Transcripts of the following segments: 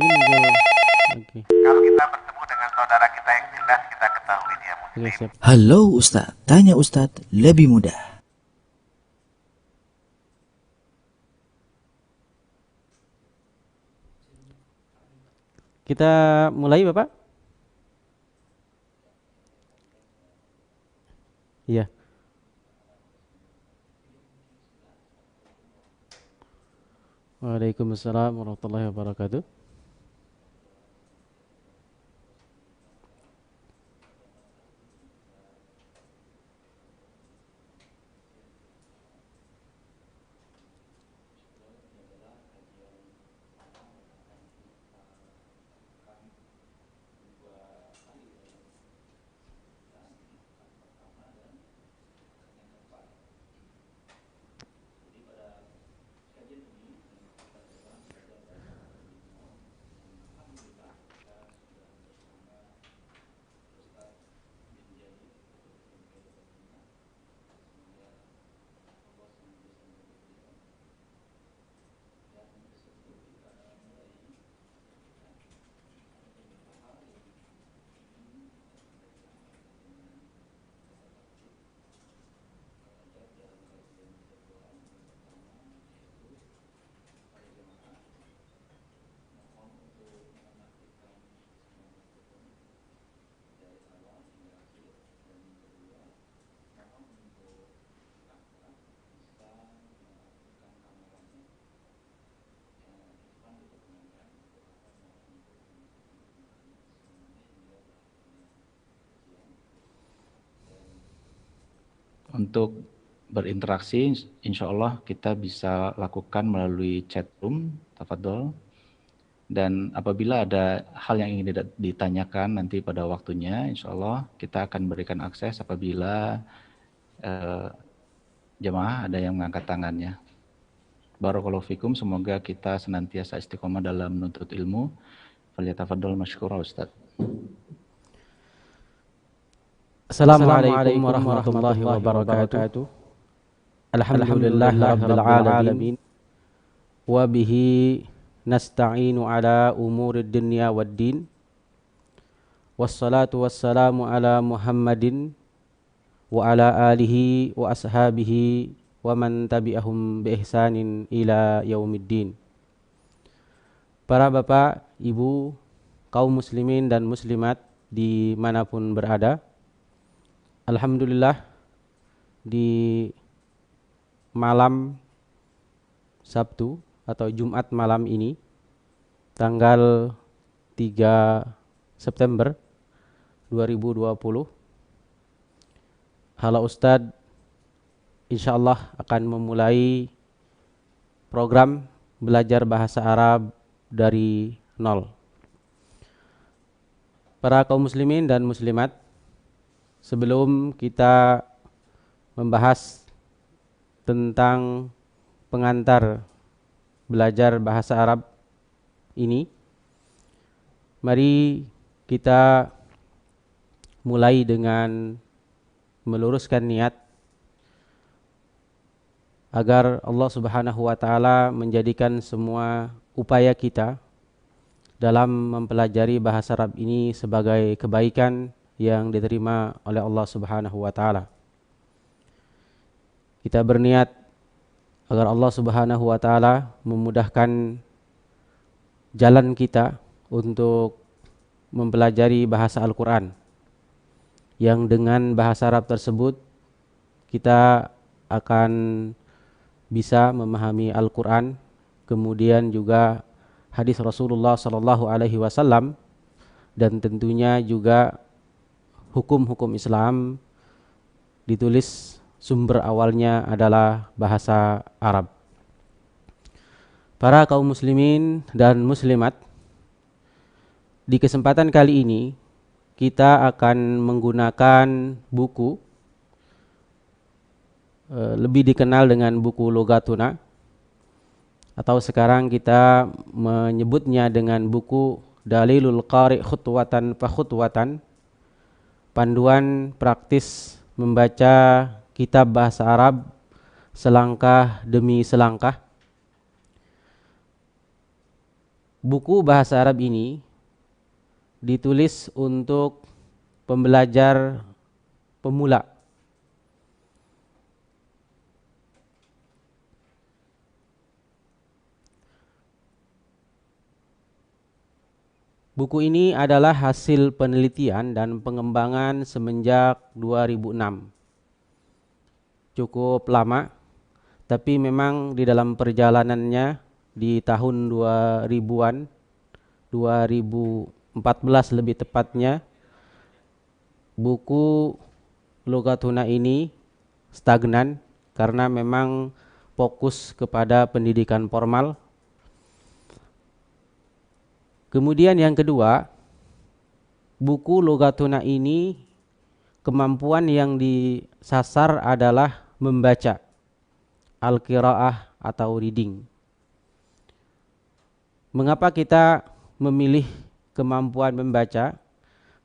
Oke. Kalau kita bertemu dengan saudara kita yang jelas kita ketahui dia Oke, muslim. siap. Halo Ustadz, tanya Ustadz lebih mudah. Kita mulai, Bapak? Iya. Waalaikumsalam warahmatullahi wabarakatuh. Untuk berinteraksi, insya Allah kita bisa lakukan melalui chat room, tafadhol. Dan apabila ada hal yang ingin ditanyakan nanti pada waktunya, insya Allah kita akan berikan akses apabila jemaah ada yang mengangkat tangannya. Barakallahu fikum, semoga kita senantiasa istiqomah dalam menuntut ilmu. Falyatafadhol masykurah Ustaz. Assalamualaikum warahmatullahi wabarakatuh. Alhamdulillahirabbil alamin. Wa bihi nasta'inu ala umurid dunya waddin. Wassalatu wassalamu ala Muhammadin wa ala alihi wa ashabihi wa man tabi'ahum bi ihsanin ila yaumiddin. Para bapak, ibu, kaum muslimin dan muslimat dimanapun berada, alhamdulillah di malam Sabtu atau Jumat malam ini, tanggal 3 September 2020, Halo Ustadz insyaallah akan memulai program belajar bahasa Arab dari nol. Para kaum muslimin dan muslimat, sebelum kita membahas tentang pengantar belajar bahasa Arab ini, mari kita mulai dengan meluruskan niat agar Allah Subhanahu wa taala menjadikan semua upaya kita dalam mempelajari bahasa Arab ini sebagai kebaikan yang diterima oleh Allah Subhanahu wa taala. Kita berniat agar Allah Subhanahu wa taala memudahkan jalan kita untuk mempelajari bahasa Al-Qur'an, yang dengan bahasa Arab tersebut kita akan bisa memahami Al-Qur'an, kemudian juga hadis Rasulullah sallallahu alaihi wasallam, dan tentunya juga hukum-hukum Islam ditulis sumber awalnya adalah bahasa Arab. Para kaum muslimin dan muslimat, di kesempatan kali ini kita akan menggunakan buku lebih dikenal dengan buku Logatuna, atau sekarang kita menyebutnya dengan buku Dalilul Qari Khutwatan fa Khutwatan, panduan praktis membaca kitab bahasa Arab selangkah demi selangkah. buku bahasa Arab ini ditulis untuk pembelajar pemula. Buku ini adalah hasil penelitian dan pengembangan semenjak 2006. Cukup lama, tapi memang di dalam perjalanannya di tahun 2000-an, 2014 lebih tepatnya, buku Lughatuna ini stagnan karena memang fokus kepada pendidikan formal. Kemudian yang kedua, buku Lughatuna ini kemampuan yang disasar adalah membaca, al-qiraah atau reading. Mengapa kita memilih kemampuan membaca?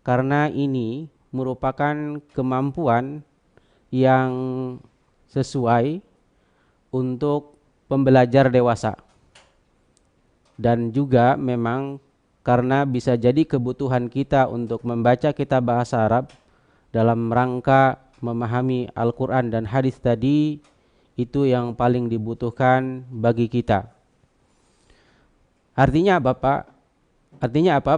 Karena ini merupakan kemampuan yang sesuai untuk pembelajar dewasa. Dan juga memang karena bisa jadi kebutuhan kita untuk membaca kitab bahasa Arab dalam rangka memahami Al-Quran dan hadis tadi, itu yang paling dibutuhkan bagi kita. Artinya apa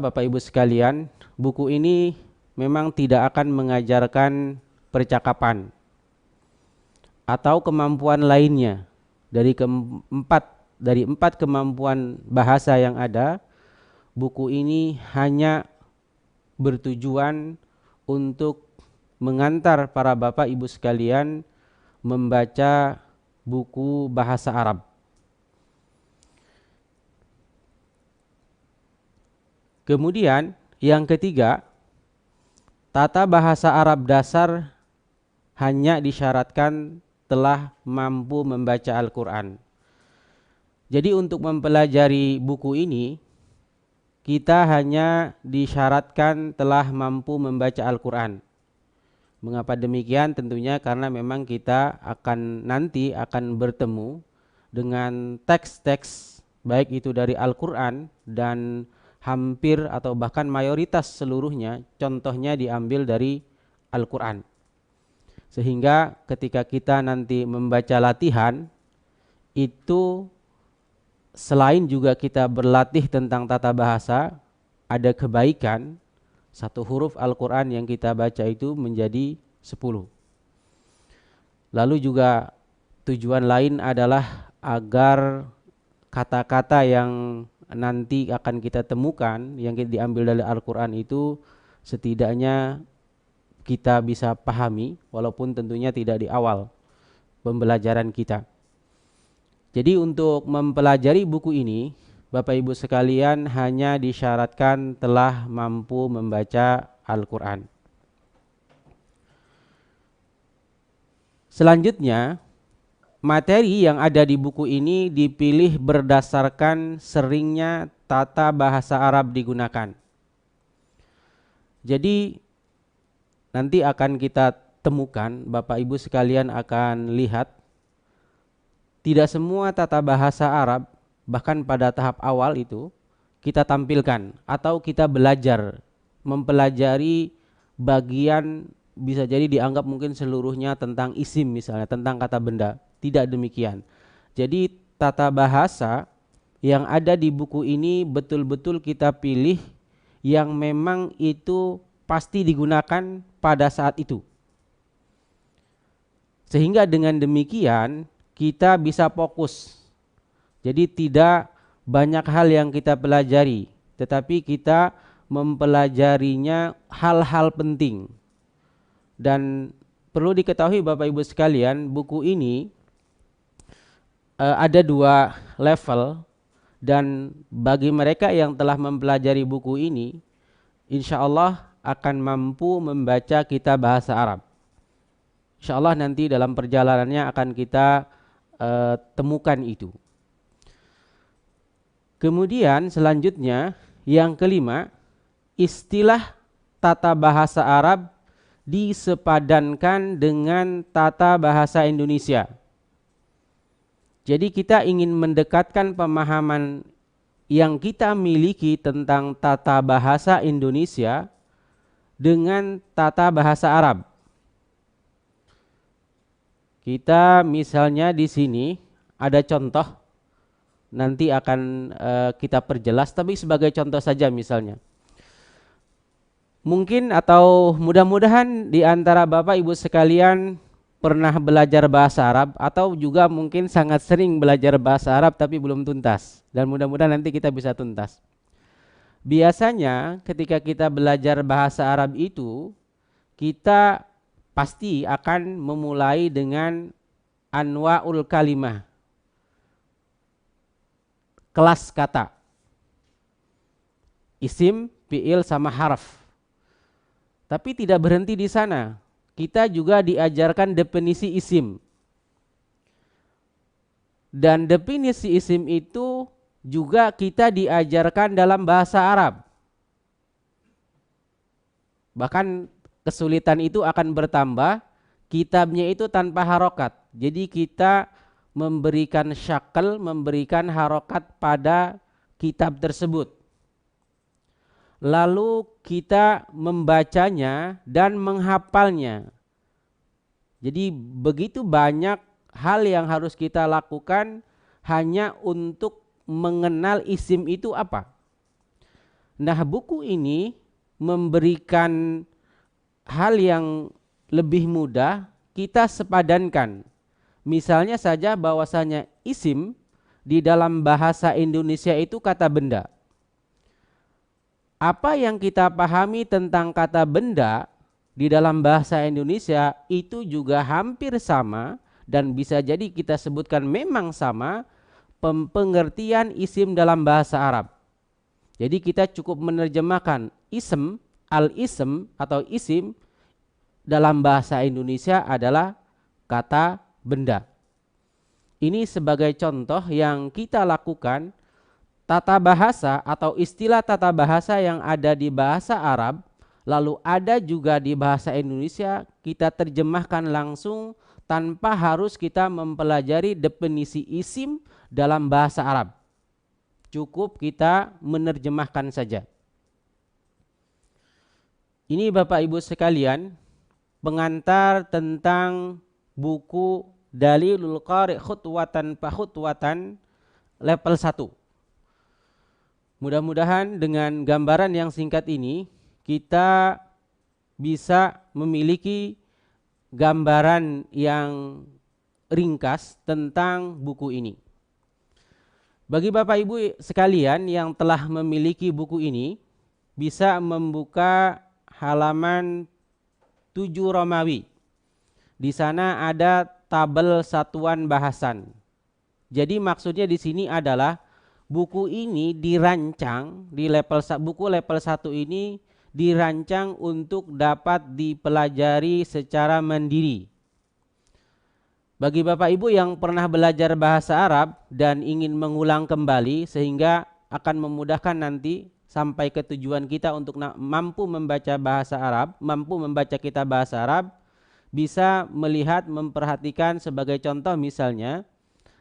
Bapak Ibu sekalian? Buku ini memang tidak akan mengajarkan percakapan atau kemampuan lainnya dari empat kemampuan bahasa yang ada. Buku ini hanya bertujuan untuk mengantar para bapak ibu sekalian membaca buku bahasa Arab. Kemudian yang ketiga, tata bahasa Arab dasar hanya disyaratkan telah mampu membaca Al-Quran. Jadi untuk mempelajari buku ini, kita hanya disyaratkan telah mampu membaca Al-Quran. Mengapa demikian? Tentunya karena memang kita nanti akan bertemu dengan teks-teks baik itu dari Al-Quran dan hampir atau bahkan mayoritas seluruhnya contohnya diambil dari Al-Quran. Sehingga ketika kita nanti membaca latihan itu selain juga kita berlatih tentang tata bahasa, ada kebaikan satu huruf Al-Quran yang kita baca itu menjadi 10. Lalu juga tujuan lain adalah agar kata-kata yang nanti akan kita temukan yang diambil dari Al-Quran itu setidaknya kita bisa pahami, walaupun tentunya tidak di awal pembelajaran kita. Jadi untuk mempelajari buku ini, Bapak Ibu sekalian hanya disyaratkan telah mampu membaca Al-Quran. Selanjutnya, materi yang ada di buku ini dipilih berdasarkan seringnya tata bahasa Arab digunakan. Jadi nanti akan kita temukan, Bapak Ibu sekalian akan lihat, tidak semua tata bahasa Arab, bahkan pada tahap awal itu, kita tampilkan atau kita belajar, mempelajari bagian bisa jadi dianggap mungkin seluruhnya tentang isim misalnya, tentang kata benda. Tidak demikian. Jadi tata bahasa yang ada di buku ini betul-betul kita pilih yang memang itu pasti digunakan pada saat itu. Sehingga dengan demikian kita bisa fokus. Jadi tidak banyak hal yang kita pelajari, tetapi kita mempelajarinya hal-hal penting. Dan perlu diketahui Bapak Ibu sekalian, buku ini ada 2 level, dan bagi mereka yang telah mempelajari buku ini, insya Allah akan mampu membaca kitab bahasa Arab. Insya Allah nanti dalam perjalanannya akan kita temukan itu. Kemudian selanjutnya yang kelima, istilah tata bahasa Arab disepadankan dengan tata bahasa Indonesia. Jadi kita ingin mendekatkan pemahaman yang kita miliki tentang tata bahasa Indonesia dengan tata bahasa Arab. Kita misalnya di sini ada contoh, nanti akan kita perjelas, tapi sebagai contoh saja misalnya. Mungkin atau mudah-mudahan di antara Bapak Ibu sekalian pernah belajar bahasa Arab atau juga mungkin sangat sering belajar bahasa Arab tapi belum tuntas, dan mudah-mudahan nanti kita bisa tuntas. Biasanya ketika kita belajar bahasa Arab itu, kita pasti akan memulai dengan anwa'ul kalimah, kelas kata, isim, fi'il sama harf. Tapi tidak berhenti di sana, kita juga diajarkan definisi isim. Dan definisi isim itu juga kita diajarkan dalam bahasa Arab. Bahkan kesulitan itu akan bertambah, kitabnya itu tanpa harokat. Jadi kita memberikan syakal, memberikan harokat pada kitab tersebut. Lalu kita membacanya dan menghafalnya. Jadi begitu banyak hal yang harus kita lakukan hanya untuk mengenal isim itu apa. Nah, buku ini memberikan hal yang lebih mudah kita sepadankan. Misalnya saja bahwasanya isim di dalam bahasa Indonesia itu kata benda. Apa yang kita pahami tentang kata benda di dalam bahasa Indonesia itu juga hampir sama, dan bisa jadi kita sebutkan memang sama pengertian isim dalam bahasa Arab. Jadi kita cukup menerjemahkan ism, al-ism atau isim dalam bahasa Indonesia adalah kata benda. Ini sebagai contoh yang kita lakukan. Tata bahasa atau istilah tata bahasa yang ada di bahasa Arab, lalu ada juga di bahasa Indonesia, kita terjemahkan langsung tanpa harus kita mempelajari definisi isim dalam bahasa Arab. Cukup kita menerjemahkan saja. Ini Bapak Ibu sekalian, pengantar tentang buku Dalilul Qari' Khutwatan fa Khutwatan level 1. Mudah-mudahan dengan gambaran yang singkat ini kita bisa memiliki gambaran yang ringkas tentang buku ini. Bagi Bapak Ibu sekalian yang telah memiliki buku ini, bisa membuka halaman 7 Romawi. Di sana ada tabel satuan bahasan. Jadi maksudnya di sini adalah buku ini dirancang di buku level 1 ini dirancang untuk dapat dipelajari secara mandiri. Bagi Bapak Ibu yang pernah belajar bahasa Arab dan ingin mengulang kembali sehingga akan memudahkan nanti sampai ke tujuan kita untuk mampu membaca bahasa Arab, mampu membaca kitab bahasa Arab, bisa melihat, memperhatikan sebagai contoh misalnya,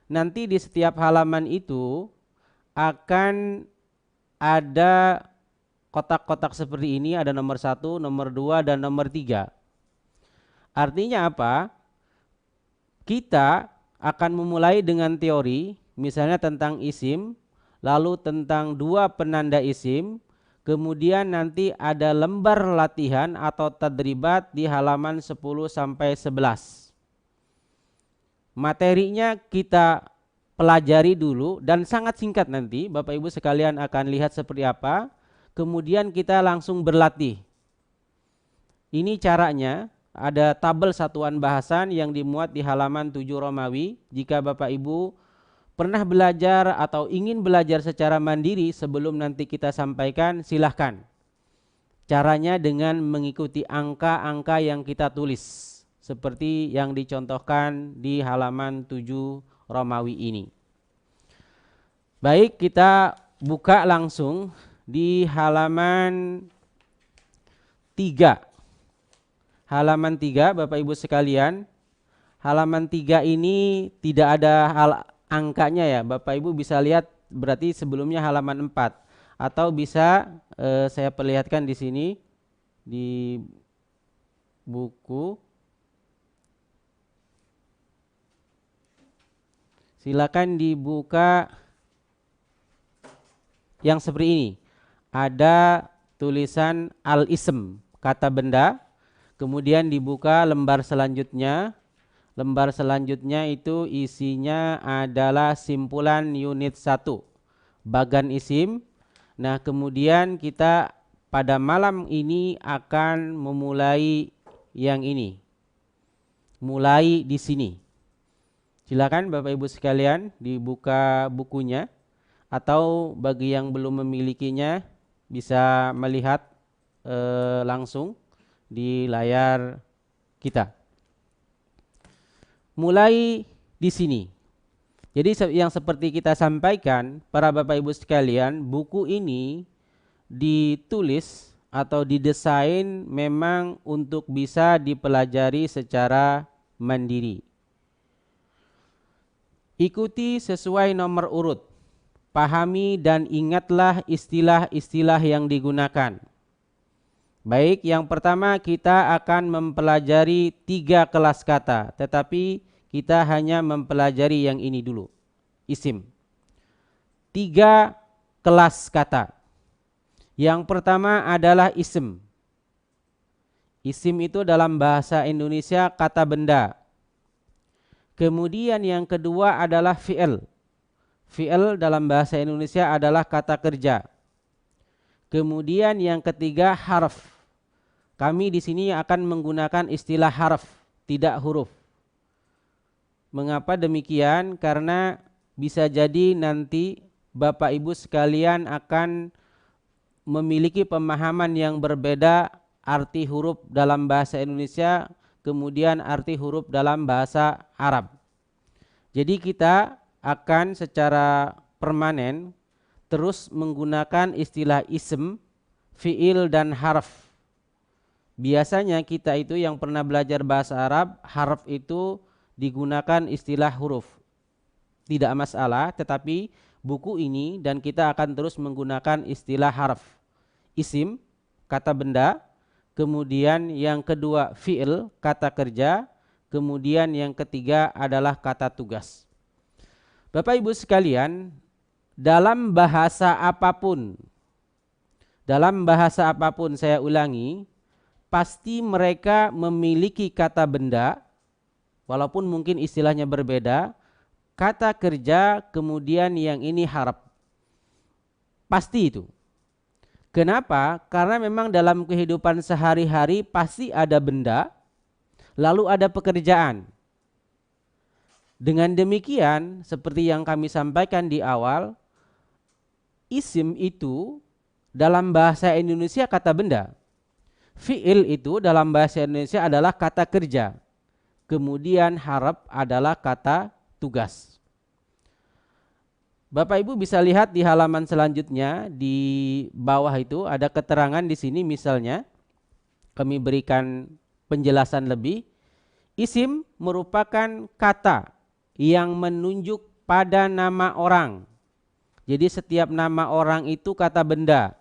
nanti di setiap halaman itu akan ada kotak-kotak seperti ini, ada nomor 1, nomor 2, dan nomor 3. Artinya apa? Kita akan memulai dengan teori, misalnya tentang isim, lalu tentang 2 penanda isim, kemudian nanti ada lembar latihan atau tadribat di halaman 10 sampai 11. Materinya kita pelajari dulu dan sangat singkat, nanti Bapak Ibu sekalian akan lihat seperti apa. Kemudian kita langsung berlatih. Ini caranya, ada tabel satuan bahasan yang dimuat di halaman 7 Romawi. Jika Bapak Ibu pernah belajar atau ingin belajar secara mandiri sebelum nanti kita sampaikan, silahkan. Caranya dengan mengikuti angka-angka yang kita tulis, seperti yang dicontohkan di halaman 7 Romawi ini. Baik, kita buka langsung di halaman 3. Halaman 3 Bapak Ibu sekalian. Halaman 3 ini tidak ada angkanya ya. Bapak Ibu bisa lihat berarti sebelumnya halaman 4. Atau bisa saya perlihatkan di sini di buku. Silakan dibuka yang seperti ini. Ada tulisan al-ism, kata benda. Kemudian dibuka lembar selanjutnya. Lembar selanjutnya itu isinya adalah simpulan unit 1, bagan isim. Nah, kemudian kita pada malam ini akan memulai yang ini. Mulai di sini. Silakan Bapak Ibu sekalian dibuka bukunya, atau bagi yang belum memilikinya bisa melihat langsung di layar kita. Mulai di sini. Jadi yang seperti kita sampaikan para Bapak Ibu sekalian, buku ini ditulis atau didesain memang untuk bisa dipelajari secara mandiri. Ikuti sesuai nomor urut. Pahami dan ingatlah istilah-istilah yang digunakan. Baik, yang pertama kita akan mempelajari 3 kelas kata, tetapi kita hanya mempelajari yang ini dulu, isim. 3 kelas kata. Yang pertama adalah isim. Isim itu dalam bahasa Indonesia kata benda. Kemudian yang kedua adalah fi'il. Fi'il dalam bahasa Indonesia adalah kata kerja. Kemudian yang ketiga harf. Kami di sini akan menggunakan istilah harf, tidak huruf. Mengapa demikian? Karena bisa jadi nanti Bapak Ibu sekalian akan memiliki pemahaman yang berbeda arti huruf dalam bahasa Indonesia, kemudian arti huruf dalam bahasa Arab. Jadi kita akan secara permanen terus menggunakan istilah ism, fi'il dan harf. Biasanya kita itu yang pernah belajar bahasa Arab, harf itu digunakan istilah huruf. Tidak masalah, tetapi buku ini dan kita akan terus menggunakan istilah harf. Isim, kata benda, kemudian yang kedua fi'il, kata kerja, kemudian yang ketiga adalah kata tugas. Bapak Ibu sekalian, dalam bahasa apapun saya ulangi, pasti mereka memiliki kata benda, walaupun mungkin istilahnya berbeda, kata kerja, kemudian yang ini harf. Pasti itu. Kenapa? Karena memang dalam kehidupan sehari-hari pasti ada benda, lalu ada pekerjaan. Dengan demikian, seperti yang kami sampaikan di awal, isim itu dalam bahasa Indonesia kata benda. Fi'il itu dalam bahasa Indonesia adalah kata kerja. Kemudian harf adalah kata tugas. Bapak Ibu bisa lihat di halaman selanjutnya, di bawah itu ada keterangan di sini, misalnya kami berikan penjelasan lebih. Isim merupakan kata yang menunjuk pada nama orang. Jadi setiap nama orang itu kata benda.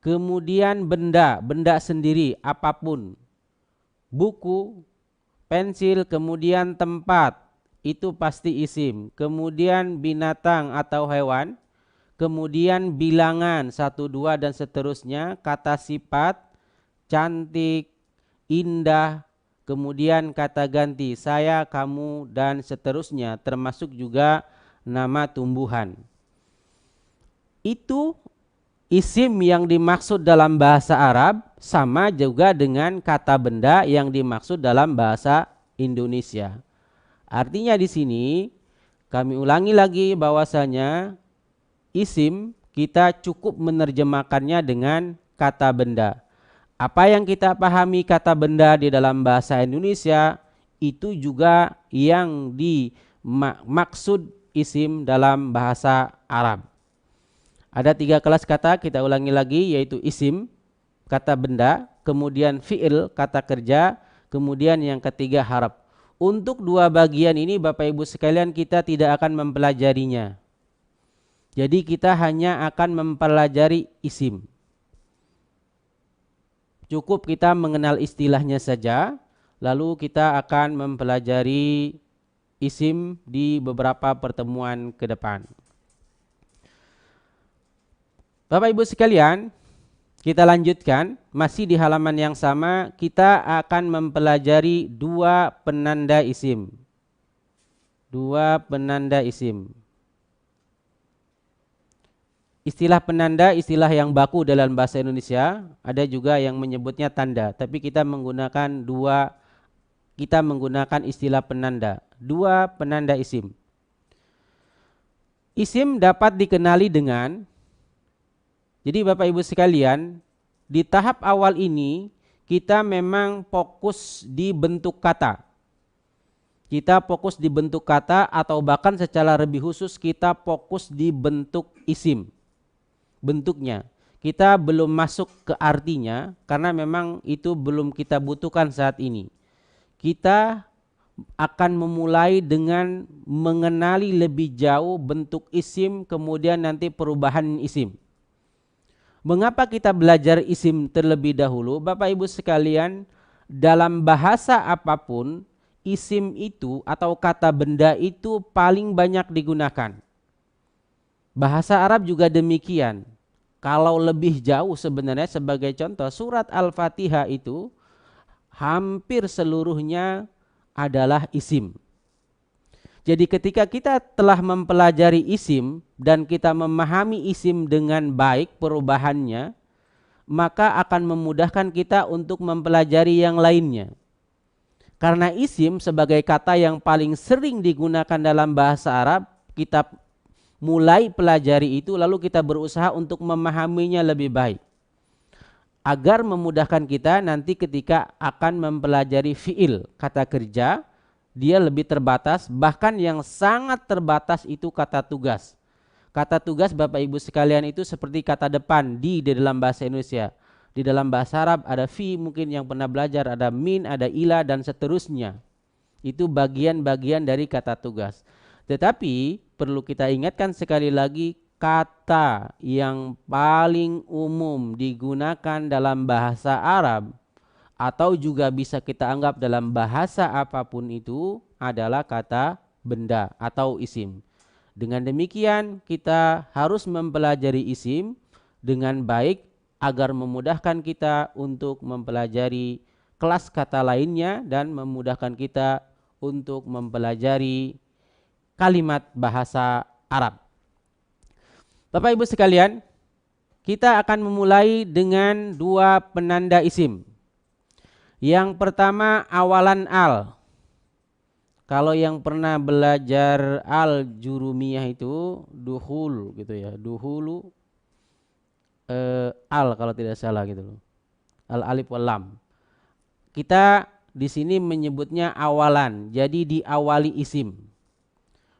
Kemudian benda sendiri apapun. Buku, pensil, kemudian tempat, itu pasti isim. Kemudian binatang atau hewan, kemudian bilangan 1, 2 dan seterusnya, kata sifat, cantik, indah, kemudian kata ganti, saya, kamu dan seterusnya, termasuk juga nama tumbuhan. Itu isim yang dimaksud dalam bahasa Arab sama juga dengan kata benda yang dimaksud dalam bahasa Indonesia. Artinya di sini kami ulangi lagi bahwasanya isim kita cukup menerjemahkannya dengan kata benda. Apa yang kita pahami kata benda di dalam bahasa Indonesia itu juga yang dimaksud isim dalam bahasa Arab. Ada 3 kelas kata, kita ulangi lagi, yaitu isim, kata benda, kemudian fi'il, kata kerja, kemudian yang ketiga harf. Untuk 2 bagian ini Bapak Ibu sekalian kita tidak akan mempelajarinya. Jadi kita hanya akan mempelajari isim. Cukup kita mengenal istilahnya saja, lalu kita akan mempelajari isim di beberapa pertemuan ke depan. Bapak Ibu sekalian, kita lanjutkan, masih di halaman yang sama, kita akan mempelajari dua penanda isim. Dua penanda isim. Istilah penanda, istilah yang baku dalam bahasa Indonesia, ada juga yang menyebutnya tanda, tapi kita menggunakan istilah penanda, dua penanda isim. Isim dapat dikenali dengan, jadi Bapak Ibu sekalian, di tahap awal ini kita memang fokus di bentuk kata. Kita fokus di bentuk kata atau bahkan secara lebih khusus kita fokus di bentuk isim. Bentuknya. Kita belum masuk ke artinya karena memang itu belum kita butuhkan saat ini. Kita akan memulai dengan mengenali lebih jauh bentuk isim kemudian nanti perubahan isim. Mengapa kita belajar isim terlebih dahulu? Bapak Ibu sekalian, dalam bahasa apapun isim itu atau kata benda itu paling banyak digunakan. Bahasa Arab juga demikian. Kalau lebih jauh sebenarnya sebagai contoh surat Al-Fatihah itu hampir seluruhnya adalah isim. Jadi ketika kita telah mempelajari isim dan kita memahami isim dengan baik perubahannya, maka akan memudahkan kita untuk mempelajari yang lainnya. Karena isim sebagai kata yang paling sering digunakan dalam bahasa Arab, kita mulai pelajari itu lalu kita berusaha untuk memahaminya lebih baik. Agar memudahkan kita nanti ketika akan mempelajari fiil, kata kerja, dia lebih terbatas, bahkan yang sangat terbatas itu kata tugas. Kata tugas Bapak Ibu sekalian itu seperti kata depan di dalam bahasa Indonesia. Di dalam bahasa Arab ada fi, mungkin yang pernah belajar, ada min, ada ila dan seterusnya. Itu bagian-bagian dari kata tugas. Tetapi perlu kita ingatkan sekali lagi, kata yang paling umum digunakan dalam bahasa Arab atau juga bisa kita anggap dalam bahasa apapun itu adalah kata benda atau isim. Dengan demikian kita harus mempelajari isim dengan baik agar memudahkan kita untuk mempelajari kelas kata lainnya dan memudahkan kita untuk mempelajari kalimat bahasa Arab. Bapak Ibu sekalian, kita akan memulai dengan dua penanda isim. Yang pertama awalan al. Kalau yang pernah belajar al-jurumiyah itu duhul gitu ya, duhulu al kalau tidak salah gitu loh. Al alif wal lam. Kita di sini menyebutnya awalan, jadi diawali isim.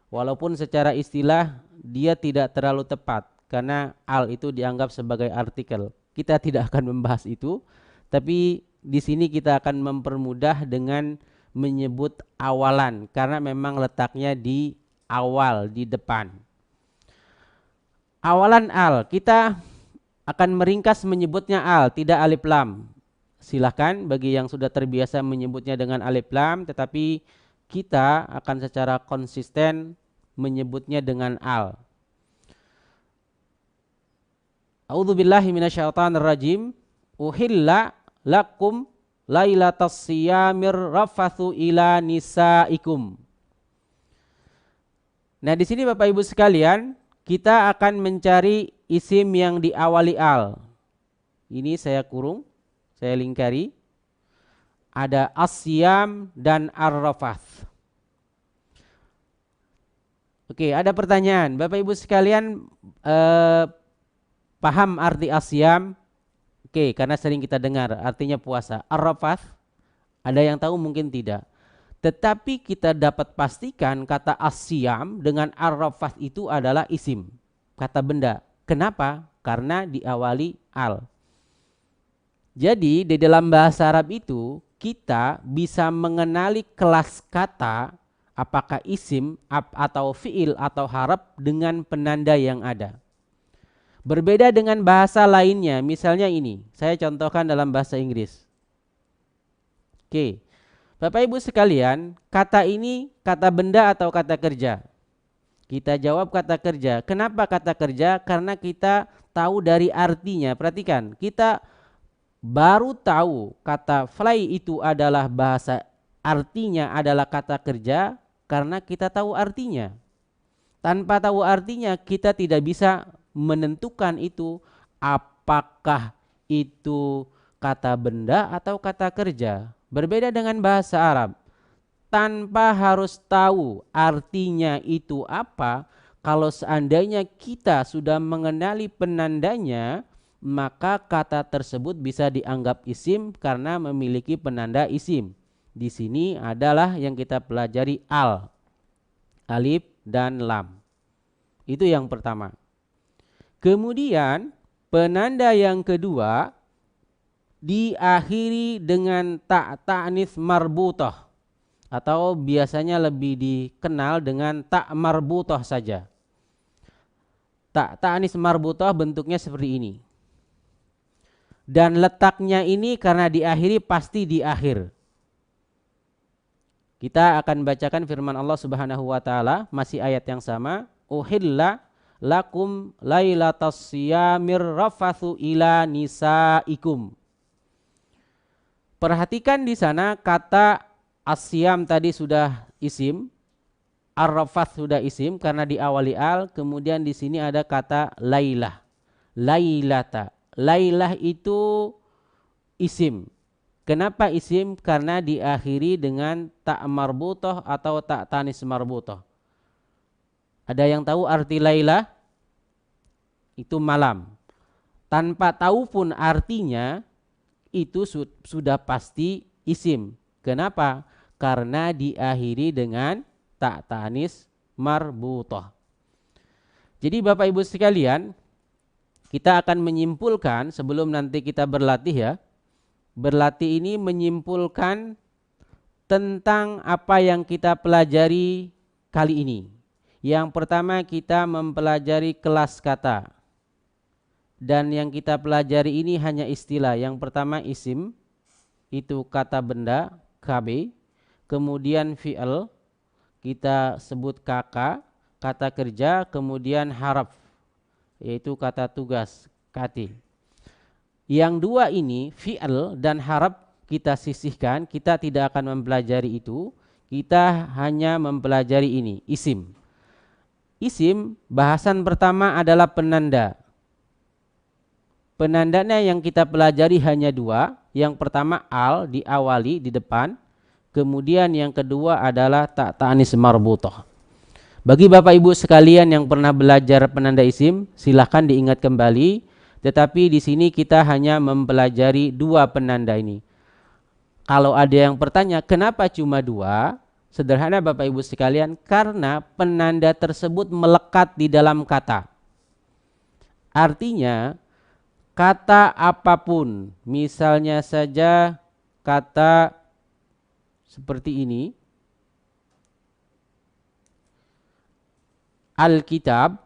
Walaupun secara istilah dia tidak terlalu tepat karena al itu dianggap sebagai artikel. Kita tidak akan membahas itu, tapi di sini kita akan mempermudah dengan menyebut awalan karena memang letaknya di awal, di depan. Awalan al, kita akan meringkas menyebutnya al, tidak alif lam. Silakan bagi yang sudah terbiasa menyebutnya dengan alif lam, tetapi kita akan secara konsisten menyebutnya dengan al. A'udzubillahi minasyaitonirrajim. Uhilla lakum lailatas siyamir rafathu ila nisaikum. Nah, di sini Bapak Ibu sekalian, kita akan mencari isim yang diawali al. Ini saya kurung, saya lingkari. Ada as-siyam dan ar-rafath. Oke, ada pertanyaan. Bapak Ibu sekalian paham arti as-siyam? Oke, karena sering kita dengar artinya puasa. Ar-rafath, ada yang tahu mungkin tidak. Tetapi kita dapat pastikan kata as-siyam dengan ar-rafath itu adalah isim, kata benda. Kenapa? Karena diawali al. Jadi di dalam bahasa Arab itu kita bisa mengenali kelas kata apakah isim atau fiil atau harap dengan penanda yang ada. Berbeda dengan bahasa lainnya, misalnya ini, saya contohkan dalam bahasa Inggris. Oke, Bapak Ibu sekalian, kata ini kata benda atau kata kerja? Kita jawab kata kerja. Kenapa kata kerja? Karena kita tahu dari artinya. Perhatikan, kita baru tahu kata fly itu adalah bahasa, artinya adalah kata kerja karena kita tahu artinya. Tanpa tahu artinya kita tidak bisa menentukan itu apakah itu kata benda atau kata kerja. Berbeda dengan bahasa Arab. Tanpa harus tahu artinya itu apa, kalau seandainya kita sudah mengenali penandanya, maka kata tersebut bisa dianggap isim karena memiliki penanda isim. Di sini adalah yang kita pelajari alif dan lam. Itu yang pertama. Kemudian penanda yang kedua diakhiri dengan ta'nis marbutah, atau biasanya lebih dikenal dengan tak marbutah saja. Ta'nis marbutah bentuknya seperti ini. Dan letaknya ini karena diakhiri pasti di akhir. Kita akan bacakan firman Allah Subhanahu wa taala, masih ayat yang sama, uhilla lakum lailatas siyamir rafathu ila nisaikum. Perhatikan di sana kata asyam tadi sudah isim, ar-rafath sudah isim karena diawali al, kemudian di sini ada kata lailah, lailata. Lailah itu isim. Kenapa isim? Karena diakhiri dengan tak marbutah atau tak tanis marbutah. Ada yang tahu arti lailah? Itu malam. Tanpa tahu pun artinya, itu sudah pasti isim. Kenapa? Karena diakhiri dengan tak tanis marbutah. Jadi Bapak Ibu sekalian, kita akan menyimpulkan sebelum nanti kita berlatih ya. Berlatih ini menyimpulkan tentang apa yang kita pelajari kali ini. Yang pertama kita mempelajari kelas kata. Dan yang kita pelajari ini hanya istilah. Yang pertama isim, itu kata benda, KB. Kemudian fi'al, kita sebut kaka, kata kerja, kemudian haraf, yaitu kata tugas, kati. Yang dua ini, fi'al dan haraf, kita sisihkan, kita tidak akan mempelajari itu, kita hanya mempelajari ini, isim. Isim, bahasan pertama adalah penanda. Penandanya yang kita pelajari hanya dua. Yang pertama al, diawali di depan. Kemudian yang kedua adalah tak ta'nis marbutah. Bagi Bapak Ibu sekalian yang pernah belajar penanda isim, silahkan diingat kembali. Tetapi di sini kita hanya mempelajari dua penanda ini. Kalau ada yang bertanya, kenapa cuma dua? Sederhana Bapak Ibu sekalian, karena penanda tersebut melekat di dalam kata. Artinya, kata apapun, misalnya saja kata seperti ini, Alkitab,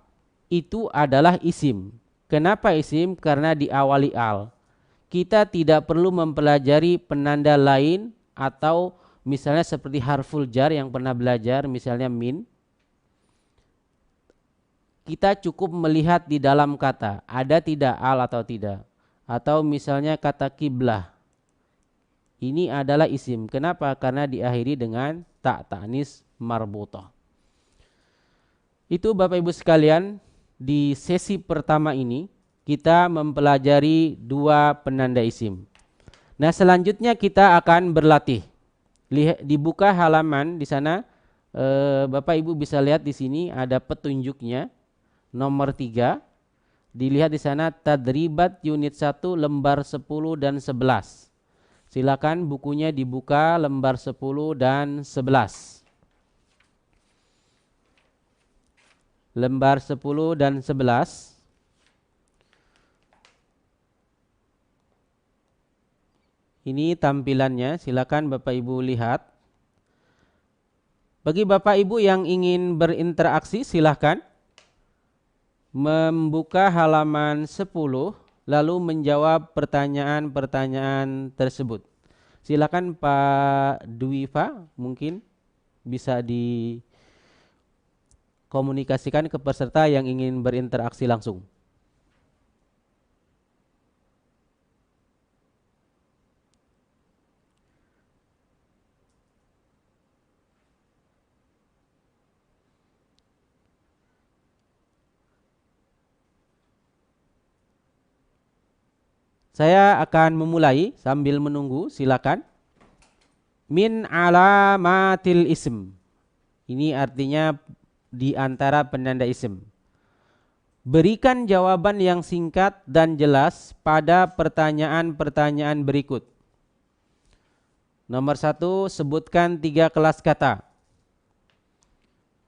itu adalah isim. Kenapa isim? Karena diawali al. Kita tidak perlu mempelajari penanda lain atau misalnya seperti harful jar yang pernah belajar, misalnya min. Kita cukup melihat di dalam kata, ada tidak al atau tidak. Atau misalnya kata kiblah. Ini adalah isim. Kenapa? Karena diakhiri dengan tak ta'nis marbutah. Itu Bapak Ibu sekalian, di sesi pertama ini kita mempelajari dua penanda isim. Nah, selanjutnya kita akan berlatih. Dibuka halaman di sana, Bapak Ibu bisa lihat di sini ada petunjuknya nomor 3. Dilihat di sana Tadribat unit 1 lembar 10 dan 11. Silakan bukunya dibuka lembar 10 dan 11. Lembar 10 dan 11. Ini tampilannya, silakan Bapak Ibu lihat. Bagi Bapak Ibu yang ingin berinteraksi silahkan membuka halaman 10 lalu menjawab pertanyaan-pertanyaan tersebut. Silakan Pak Dwifa, mungkin bisa dikomunikasikan ke peserta yang ingin berinteraksi langsung. Saya akan memulai sambil menunggu, silakan. Min alamatil ism. Ini artinya di antara penanda isim. Berikan jawaban yang singkat dan jelas pada pertanyaan-pertanyaan berikut. Nomor 1, sebutkan 3 kelas kata.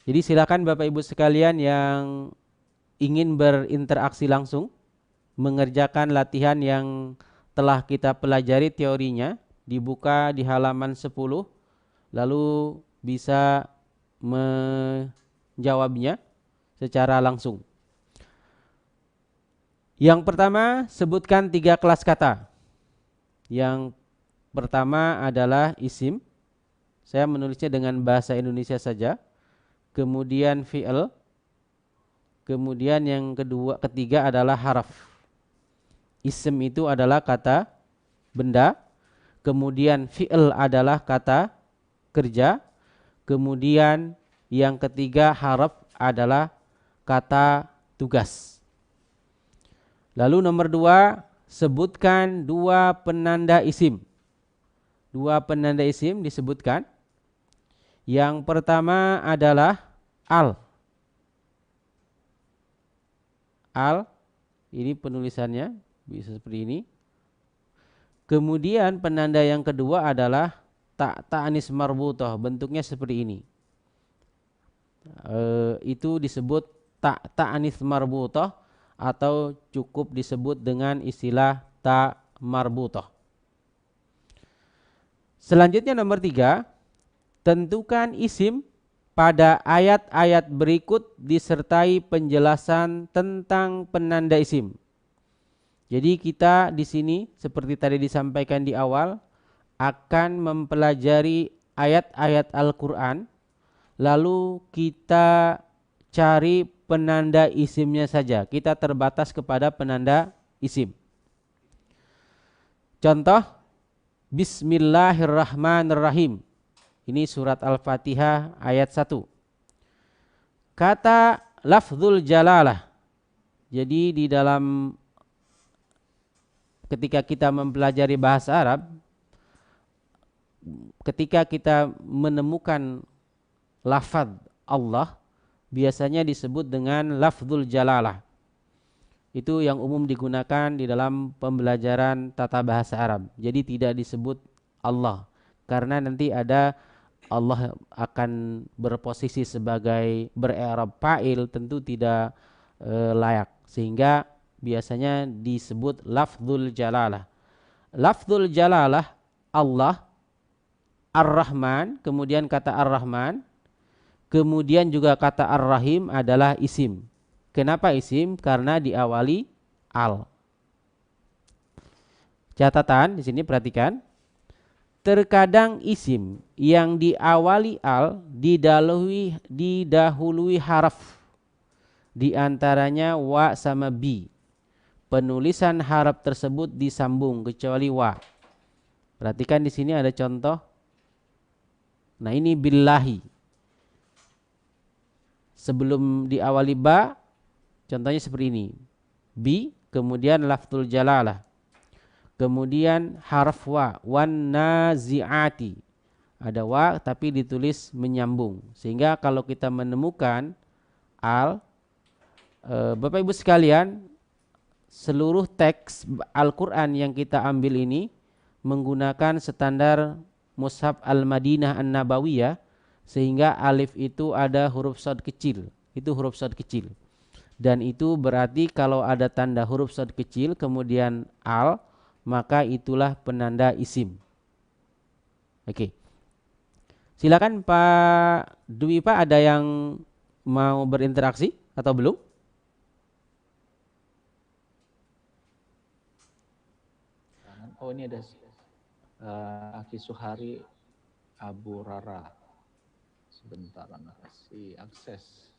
Jadi silakan Bapak Ibu sekalian yang ingin berinteraksi langsung, mengerjakan latihan yang telah kita pelajari teorinya, dibuka di halaman 10, lalu bisa menjawabnya secara langsung. Yang pertama, sebutkan 3 kelas kata. Yang pertama adalah isim. Saya menulisnya dengan bahasa Indonesia saja. Kemudian fi'il. Kemudian yang ketiga adalah haraf. Isim itu adalah kata benda, kemudian fi'il adalah kata kerja, kemudian yang ketiga haraf adalah kata tugas. Lalu nomor 2, sebutkan 2 penanda isim. 2 penanda isim disebutkan. Yang pertama adalah al. Al, ini penulisannya bisa seperti ini. Kemudian penanda yang kedua adalah ta'anis marbutah, bentuknya seperti ini. Itu disebut ta'anis marbutah atau cukup disebut dengan istilah ta marbutah. Selanjutnya nomor 3, tentukan isim pada ayat-ayat berikut disertai penjelasan tentang penanda isim. Jadi kita di sini seperti tadi disampaikan di awal akan mempelajari ayat-ayat Al-Qur'an, lalu kita cari penanda isimnya saja. Kita terbatas kepada penanda isim. Contoh, Bismillahirrahmanirrahim. Ini surat Al-Fatihah ayat 1. Kata lafzul jalalah. Jadi di dalam ketika kita mempelajari bahasa Arab, ketika kita menemukan lafaz Allah, biasanya disebut dengan lafzul jalalah. Itu yang umum digunakan di dalam pembelajaran tata bahasa Arab. Jadi tidak disebut Allah, karena nanti ada Allah akan berposisi sebagai ber-i'rab fa'il, tentu tidak layak, sehingga biasanya disebut lafzul jalalah. Lafzul jalalah Allah, Ar-Rahman, kemudian kata Ar-Rahman, kemudian juga kata Ar-Rahim adalah isim. Kenapa isim? Karena diawali al. Catatan di sini perhatikan. Terkadang isim yang diawali al didahului haraf. Di antaranya wa sama bi. Penulisan haraf tersebut disambung kecuali wa. Perhatikan di sini ada contoh. Nah, ini billahi. Sebelum diawali ba, contohnya seperti ini. Bi, kemudian lafzul jalalah. Kemudian harf wa, wan nazi'ati. Ada wa tapi ditulis menyambung. Sehingga kalau kita menemukan al, Bapak Ibu sekalian, seluruh teks Al-Quran yang kita ambil ini menggunakan standar Mushaf Al-Madinah An-Nabawiyah, sehingga alif itu ada huruf shad kecil. Itu huruf shad kecil. Dan itu berarti kalau ada tanda huruf shad kecil kemudian al, maka itulah penanda isim. Oke. Silakan Pak Dwi, Pak, ada yang mau berinteraksi atau belum? Oh, ini ada Aki Suhari Abu Rara. Sebentar, anak kasih akses.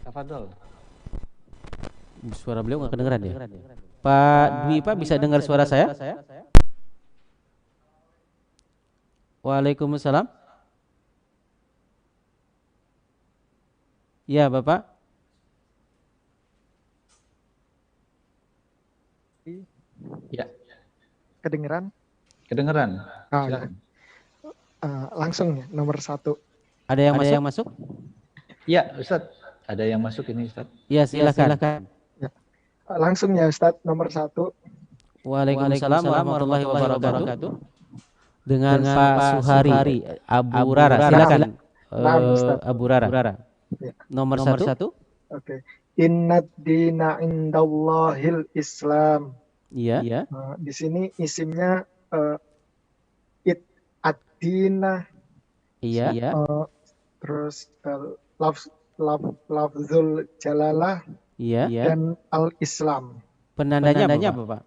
Tafadhol. Suara beliau nggak kedengeran ya? Pak Dwi, Pak, bisa dengar suara saya? Waalaikumsalam. Ya, Bapak. Ya, Kedengeran? kedengeran. Ah, ya. Silakan. Langsung ya, nomor 1. Ada yang masuk? Ya, Ustadz. Ada yang masuk ini, Ustadz. Ya, silakan. Ya. Langsung ya Ustadz, nomor 1. Waalaikumsalam warahmatullahi wabarakatuh. Dengan Pak Suhari Abu Rara. Silakan. Abu Rara. Ya. Nomor 1. Oke. Innad dina indallahil Islam. Iya. Di sini isimnya it ad-dina. Iya. Terus lafzul jalalah Iya. dan al-Islam. Penandanya apa, Pak?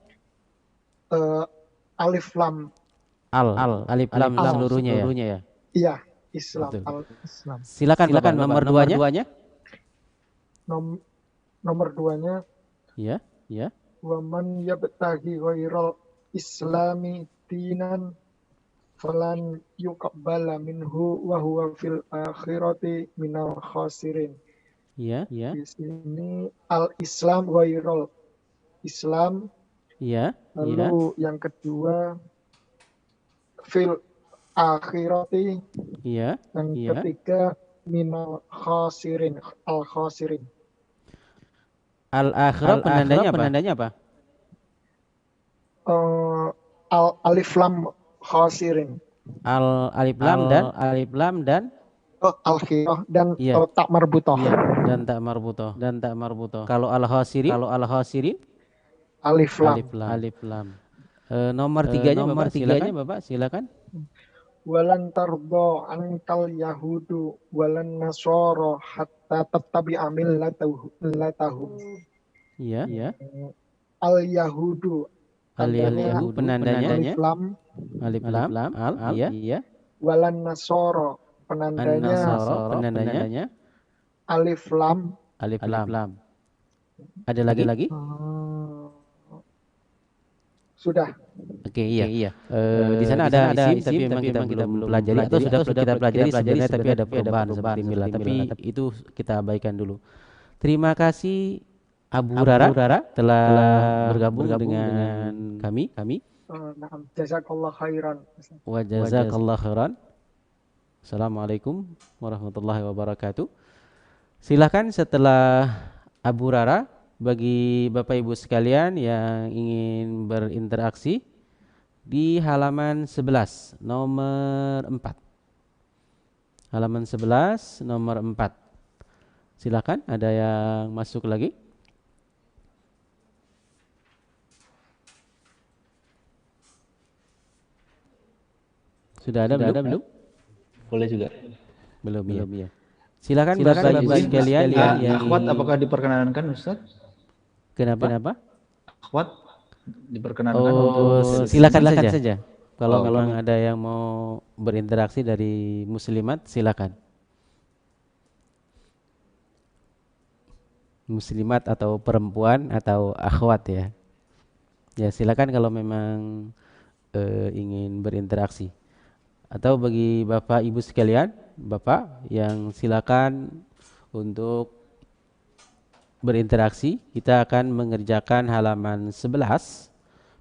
Alif lam. Alif lam seluruhnya ya. Iya, Islam. Betul. Al-Islam. Silakan nomor 2-nya. Nomor 2-nya Iya. wa man yabtaghi ghairal islami dinan falan yuqbala minhu wa huwa fil akhirati minal khasirin. Iya. Di sini al-Islam ghairal Islam. Iya. Lalu yang kedua fil akhirati. Iya. Yang ketiga minal khasirin, al-khasirin. Al-akhirah penandanya apa? Alif lam khasirin. Alif lam dan Al-khirah dan Iya. tak marbutoh. Iya, dan tak marbutoh. Kalau al-khasirin Alif lam. Alif lam. Nomor 3-nya Bapak, silakan. Walan tardo ankal yahudu walan nasoro hatta tattabi'a millatahum. Iya. Al yahudu Penandanya alif lam. iya. Walan nasoro penandanya alif lam. Ada lagi? Sudah. Oke, iya. Di sana ada isim tapi memang kita belum pelajari atau sudah kita pelajari sebenarnya, tapi ada perubahan seperti mila, tapi itu kita abaikan dulu. Terima kasih Abu Rara telah bergabung dengan kami. Jazakallah khairan. Wa jazakallah khairan. Assalamualaikum warahmatullahi wabarakatuh. Silakan setelah Abu Rara, bagi Bapak Ibu sekalian yang ingin berinteraksi di halaman 11 nomor 4. Halaman 11 nomor 4. Silakan, ada yang masuk lagi? Sudah ada belum? Boleh juga. Belum ya. Silakan Bapak Ibu sekalian yang akhwat apakah diperkenankan, Ustaz? Kenapa? Akhwat diperkenankan untuk silakan saja. Kalau memang ada yang mau berinteraksi dari muslimat, silakan. Muslimat atau perempuan atau akhwat ya. Ya, silakan kalau memang ingin berinteraksi. Atau bagi Bapak Ibu sekalian, Bapak yang silakan untuk berinteraksi, kita akan mengerjakan halaman 11,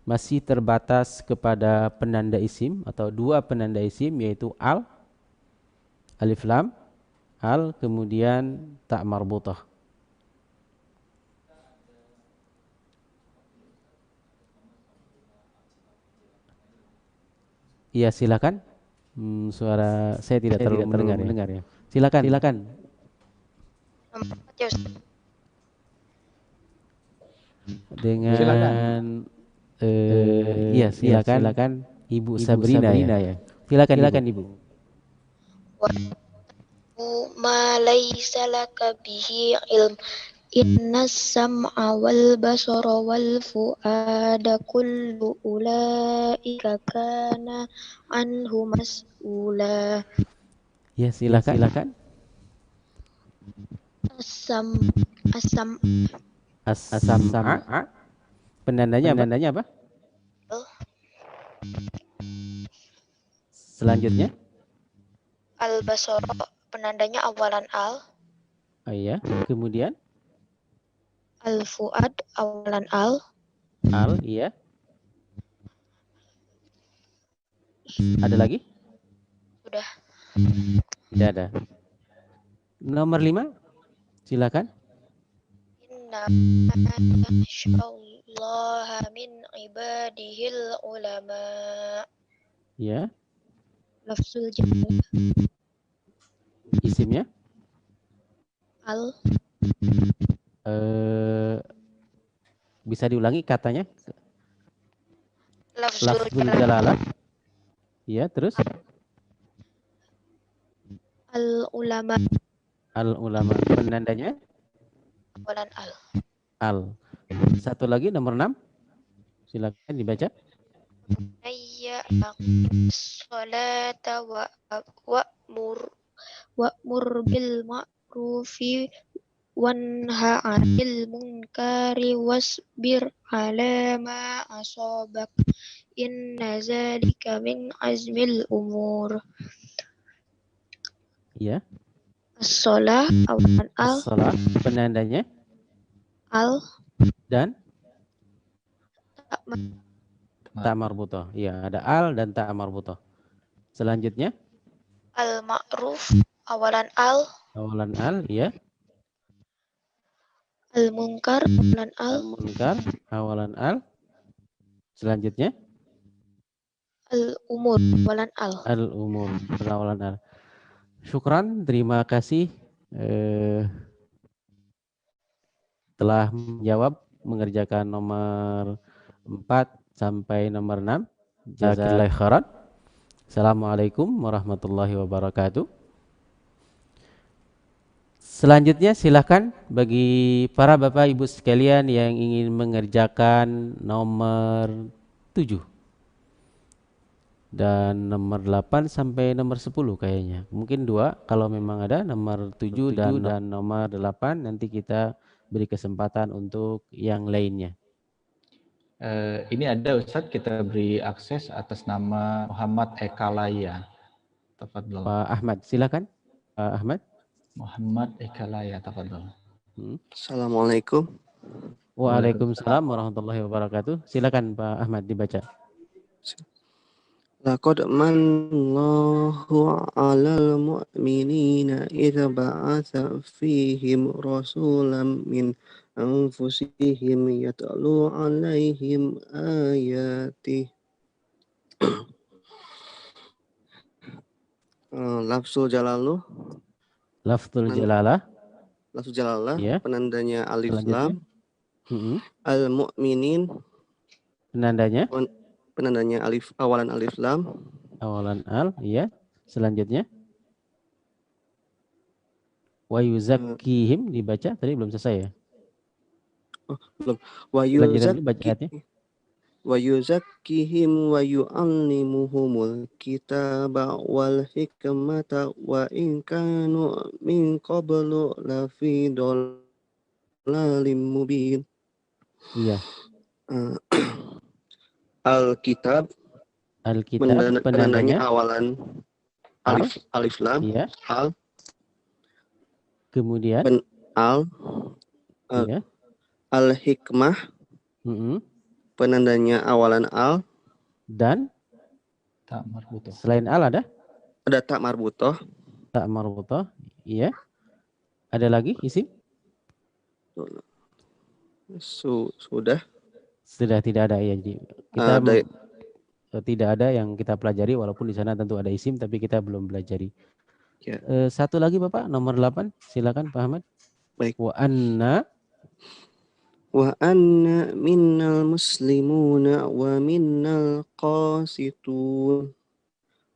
masih terbatas kepada penanda isim atau dua penanda isim, yaitu alif lam, kemudian tak marbutah. Iya, silakan. Suara saya tidak terlalu mendengar ya. Silakan. Dengan iya, silakan Ibu Sabrina ya. Silakan Ibu. Ma laysa laka bihi ilm innas sam'a wal basara wal fu'ada kullu ulaika kana anhu mas'ula. Ya, silakan. Asam As-sam'a. Penandanya apa? Selanjutnya. al basara penandanya awalan al. Oh iya. Kemudian Al fu'ad awalan al. al, iya. Ada lagi? Sudah. Tidak ada. Nomor 5. Silakan. Inna yakhshallaha min ibadihil ulama. Ya. Lafzul jalalah Isimnya? al. Bisa diulangi katanya? Lafzul Lafzul jalalah jalalah. Ya, terus? al ulama Al ulama. Penandanya? awalan al. Al. Satu lagi nomor 6. Silakan dibaca. Ayya sholata wa'mur bil ma'rufi wanha 'anil munkari wasbir 'ala ma asabak inna zalika min azmil umur. Ya. As-shalah awalan al. As-shalah. Penandanya? Al. Dan? Ta marbutoh. Ya, ada al dan ta marbutoh. Selanjutnya? Al-ma'ruf awalan al. Awalan al, ya. Al-munkar awalan al. Al-munkar awalan al. Selanjutnya? Al-umur awalan al. Al-umur awalan al. Syukran, terima kasih telah menjawab, mengerjakan nomor 4 sampai nomor 6. Jazakallahu khairan. Assalamualaikum warahmatullahi wabarakatuh. Selanjutnya silakan bagi para Bapak Ibu sekalian yang ingin mengerjakan nomor 7 dan nomor 8 sampai nomor 10 kayaknya. Mungkin 2 kalau memang ada nomor 7 dan nomor 8, nanti kita beri kesempatan untuk yang lainnya. Ini ada Ustadz, kita beri akses atas nama Muhammad Ekalaya. Tafadhol. Pak Ahmad, silakan. Pak Ahmad. Muhammad Ekalaya, tafadhol. Assalamualaikum. Waalaikumsalam warahmatullahi wabarakatuh. Silakan Pak Ahmad dibaca. Laqad manallahu 'alal mu'minina idza ba'atsa fihim rasulan min anfusihim yatlu 'alaihim ayati. Lafzul jalaluh. Lafzul jalalah. Lafzul jalalah, Ya. penandanya alif Selanjutnya. lam. Al-mu'minin. Penandanya alif, awalan alif lam. Awalan al, iya. Selanjutnya. Wa yuzakkihim dibaca, tadi belum selesai ya? Belum. Wa yuzakkihim wa yu'allimuhumul kitaba wal hikmata wa in kanu min qablu lafi dhalalin mubin. Iya. Alkitab penandanya awalan alif lam. Iya. Al. Kemudian iya. Al-hikmah penandanya awalan al. Dan tak marbutoh. Selain al ada? Ada tak marbutoh. Tak marbutoh, iya. Ada lagi isim? Sudah tidak ada ya. Jadi kita tidak ada yang kita pelajari, walaupun di sana tentu ada isim tapi kita belum pelajari. Ya. Satu lagi Bapak, nomor 8. Silakan Pak Ahmad. Baik. Wa anna Wa anna minnal muslimuna wa minnal qasitun.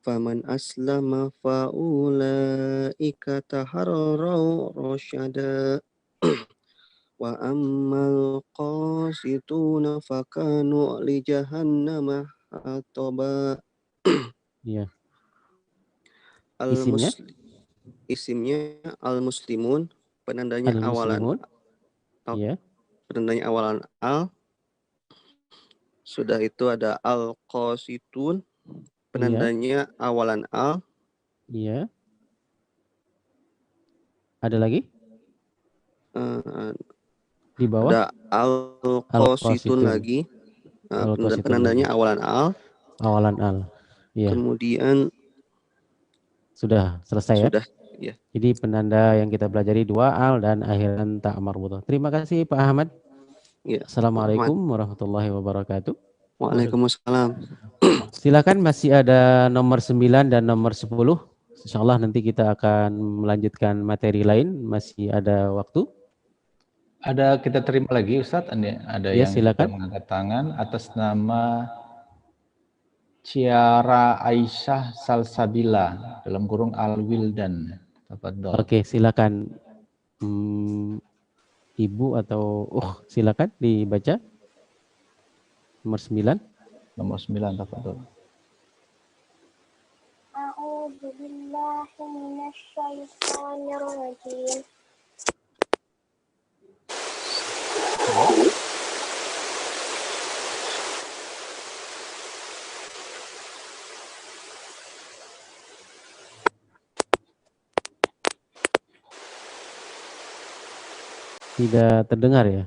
Faman aslama faulaika taharraw rasyada. Wa ammal qasituna fakanu li jahannama hataba. Iya. Isimnya? Isimnya al-muslimun, penandanya awalan Al-muslimun. Iya. penandanya awalan al. Sudah itu ada al-qasitun, penandanya awalan al. Iya. Ada lagi? Di bawah? Ada al-qasitun lagi. Penandanya awalan al. Awalan al. Iya. Kemudian sudah selesai ya? Sudah, ya. Jadi penanda yang kita pelajari 2 al dan akhiran ta marbutah. Terima kasih Pak Ahmad. Ya. Assalamualaikum warahmatullahi wabarakatuh. Waalaikumsalam. Silakan, masih ada nomor 9 dan nomor 10. Insyaallah nanti kita akan melanjutkan materi lain, masih ada waktu. Ada kita terima lagi Ustadz, ada Ya, yang silakan. mengangkat tangan atas nama Ciara Aisyah Salsabila dalam kurung Al-Wildan. Tafadhol. Oke, silakan. Ibu atau silakan dibaca. Nomor 9. Nomor 9, tafadhol. A'udzu billahi minasyaitonir rajim. Tidak terdengar ya?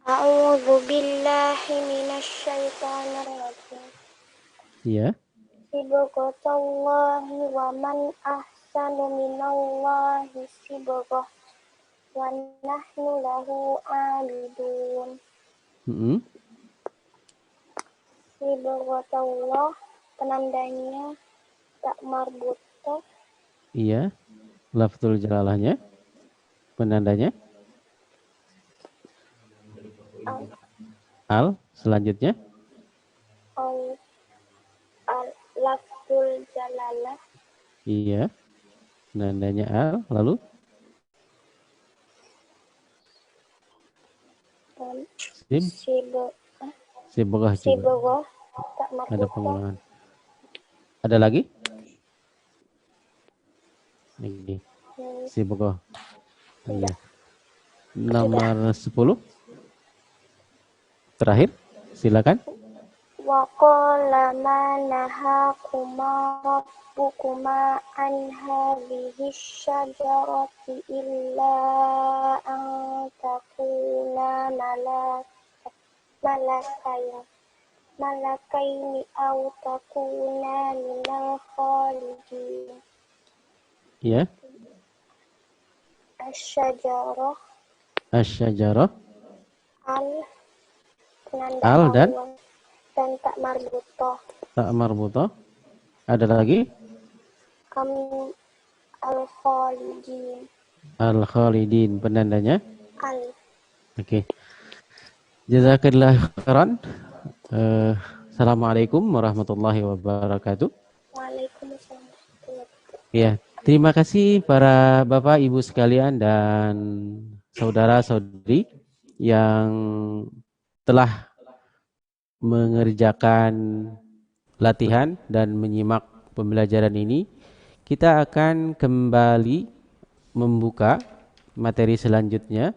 A'udzu billahi minasyaitonir rajim. Iya. Sibghatallahi wa man ahsanu minallahi sibghah wa nahnu lahu 'abidun. Sibghatallah, penandanya tak marbutah. Iya. Lafzul jalalahnya. Penandanya al. Selanjutnya lafzul jalalah. Iya. Penandanya al. Lalu sibghah juga. Tak marbutah. Ada pengulangan. Ada lagi? Ini sibghah. Iya. Nomor 10. Terakhir, silakan. Wa qala ma nahakuma rabbukuma an hadhihi syajarati illa an takuna malakaini aw takuna minal khalidin. Ya. Asyajarah. Al dan tak marbutah. Tak marbutah. Ada lagi? Al-Khalidin. Al-Khalidin, penandanya? Al. Oke. Jazakallah khairan. Assalamualaikum warahmatullahi wabarakatuh. Waalaikumsalam. Ya, terima kasih para Bapak Ibu sekalian dan saudara-saudari yang telah mengerjakan latihan dan menyimak pembelajaran ini. Kita akan kembali membuka materi selanjutnya,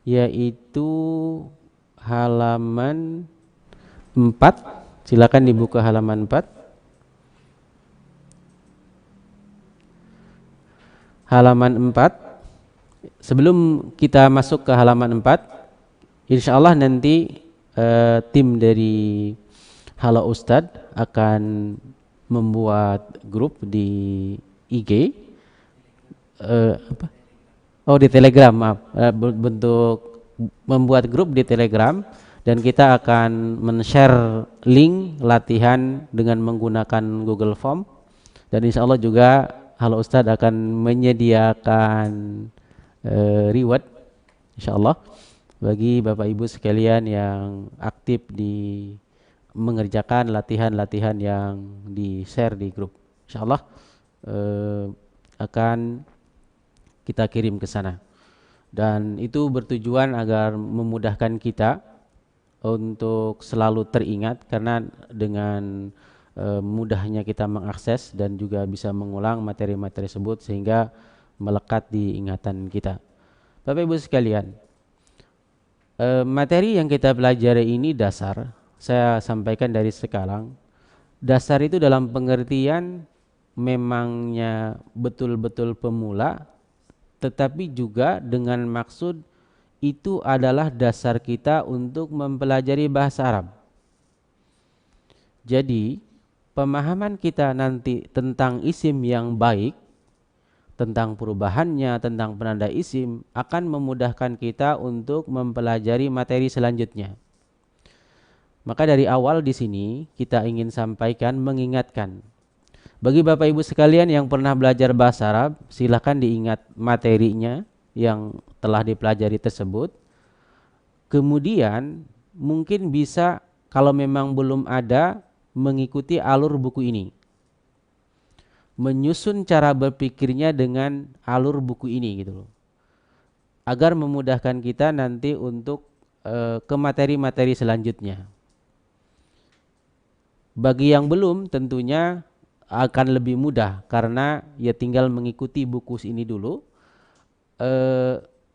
yaitu halaman 4. Silakan dibuka halaman 4. Halaman 4. Sebelum kita masuk ke halaman 4, insya Allah nanti tim dari Halo Ustadz akan membuat grup di IG, di Telegram, maaf, bentuk membuat grup di Telegram, dan kita akan men-share link latihan dengan menggunakan Google Form, dan insya Allah juga Halo Ustadz akan menyediakan reward insyaallah bagi Bapak Ibu sekalian yang aktif di mengerjakan latihan-latihan yang di-share di grup. Insyaallah akan kita kirim ke sana. Dan itu bertujuan agar memudahkan kita untuk selalu teringat, karena dengan mudahnya kita mengakses dan juga bisa mengulang materi-materi tersebut sehingga melekat di ingatan kita. Bapak Ibu sekalian, materi yang kita pelajari ini dasar. Saya sampaikan dari sekarang, dasar itu dalam pengertian memangnya betul-betul pemula, tetapi juga dengan maksud itu adalah dasar kita untuk mempelajari bahasa Arab. Jadi pemahaman kita nanti tentang isim yang baik, tentang perubahannya, tentang penanda isim akan memudahkan kita untuk mempelajari materi selanjutnya. Maka dari awal di sini kita ingin sampaikan, mengingatkan bagi Bapak Ibu sekalian yang pernah belajar bahasa Arab, silakan diingat materinya yang telah dipelajari tersebut. Kemudian mungkin bisa kalau memang belum ada, mengikuti alur buku ini, menyusun cara berpikirnya dengan alur buku ini gitu loh, agar memudahkan kita nanti untuk ke materi-materi selanjutnya. Bagi yang belum tentunya akan lebih mudah karena ya tinggal mengikuti buku ini dulu,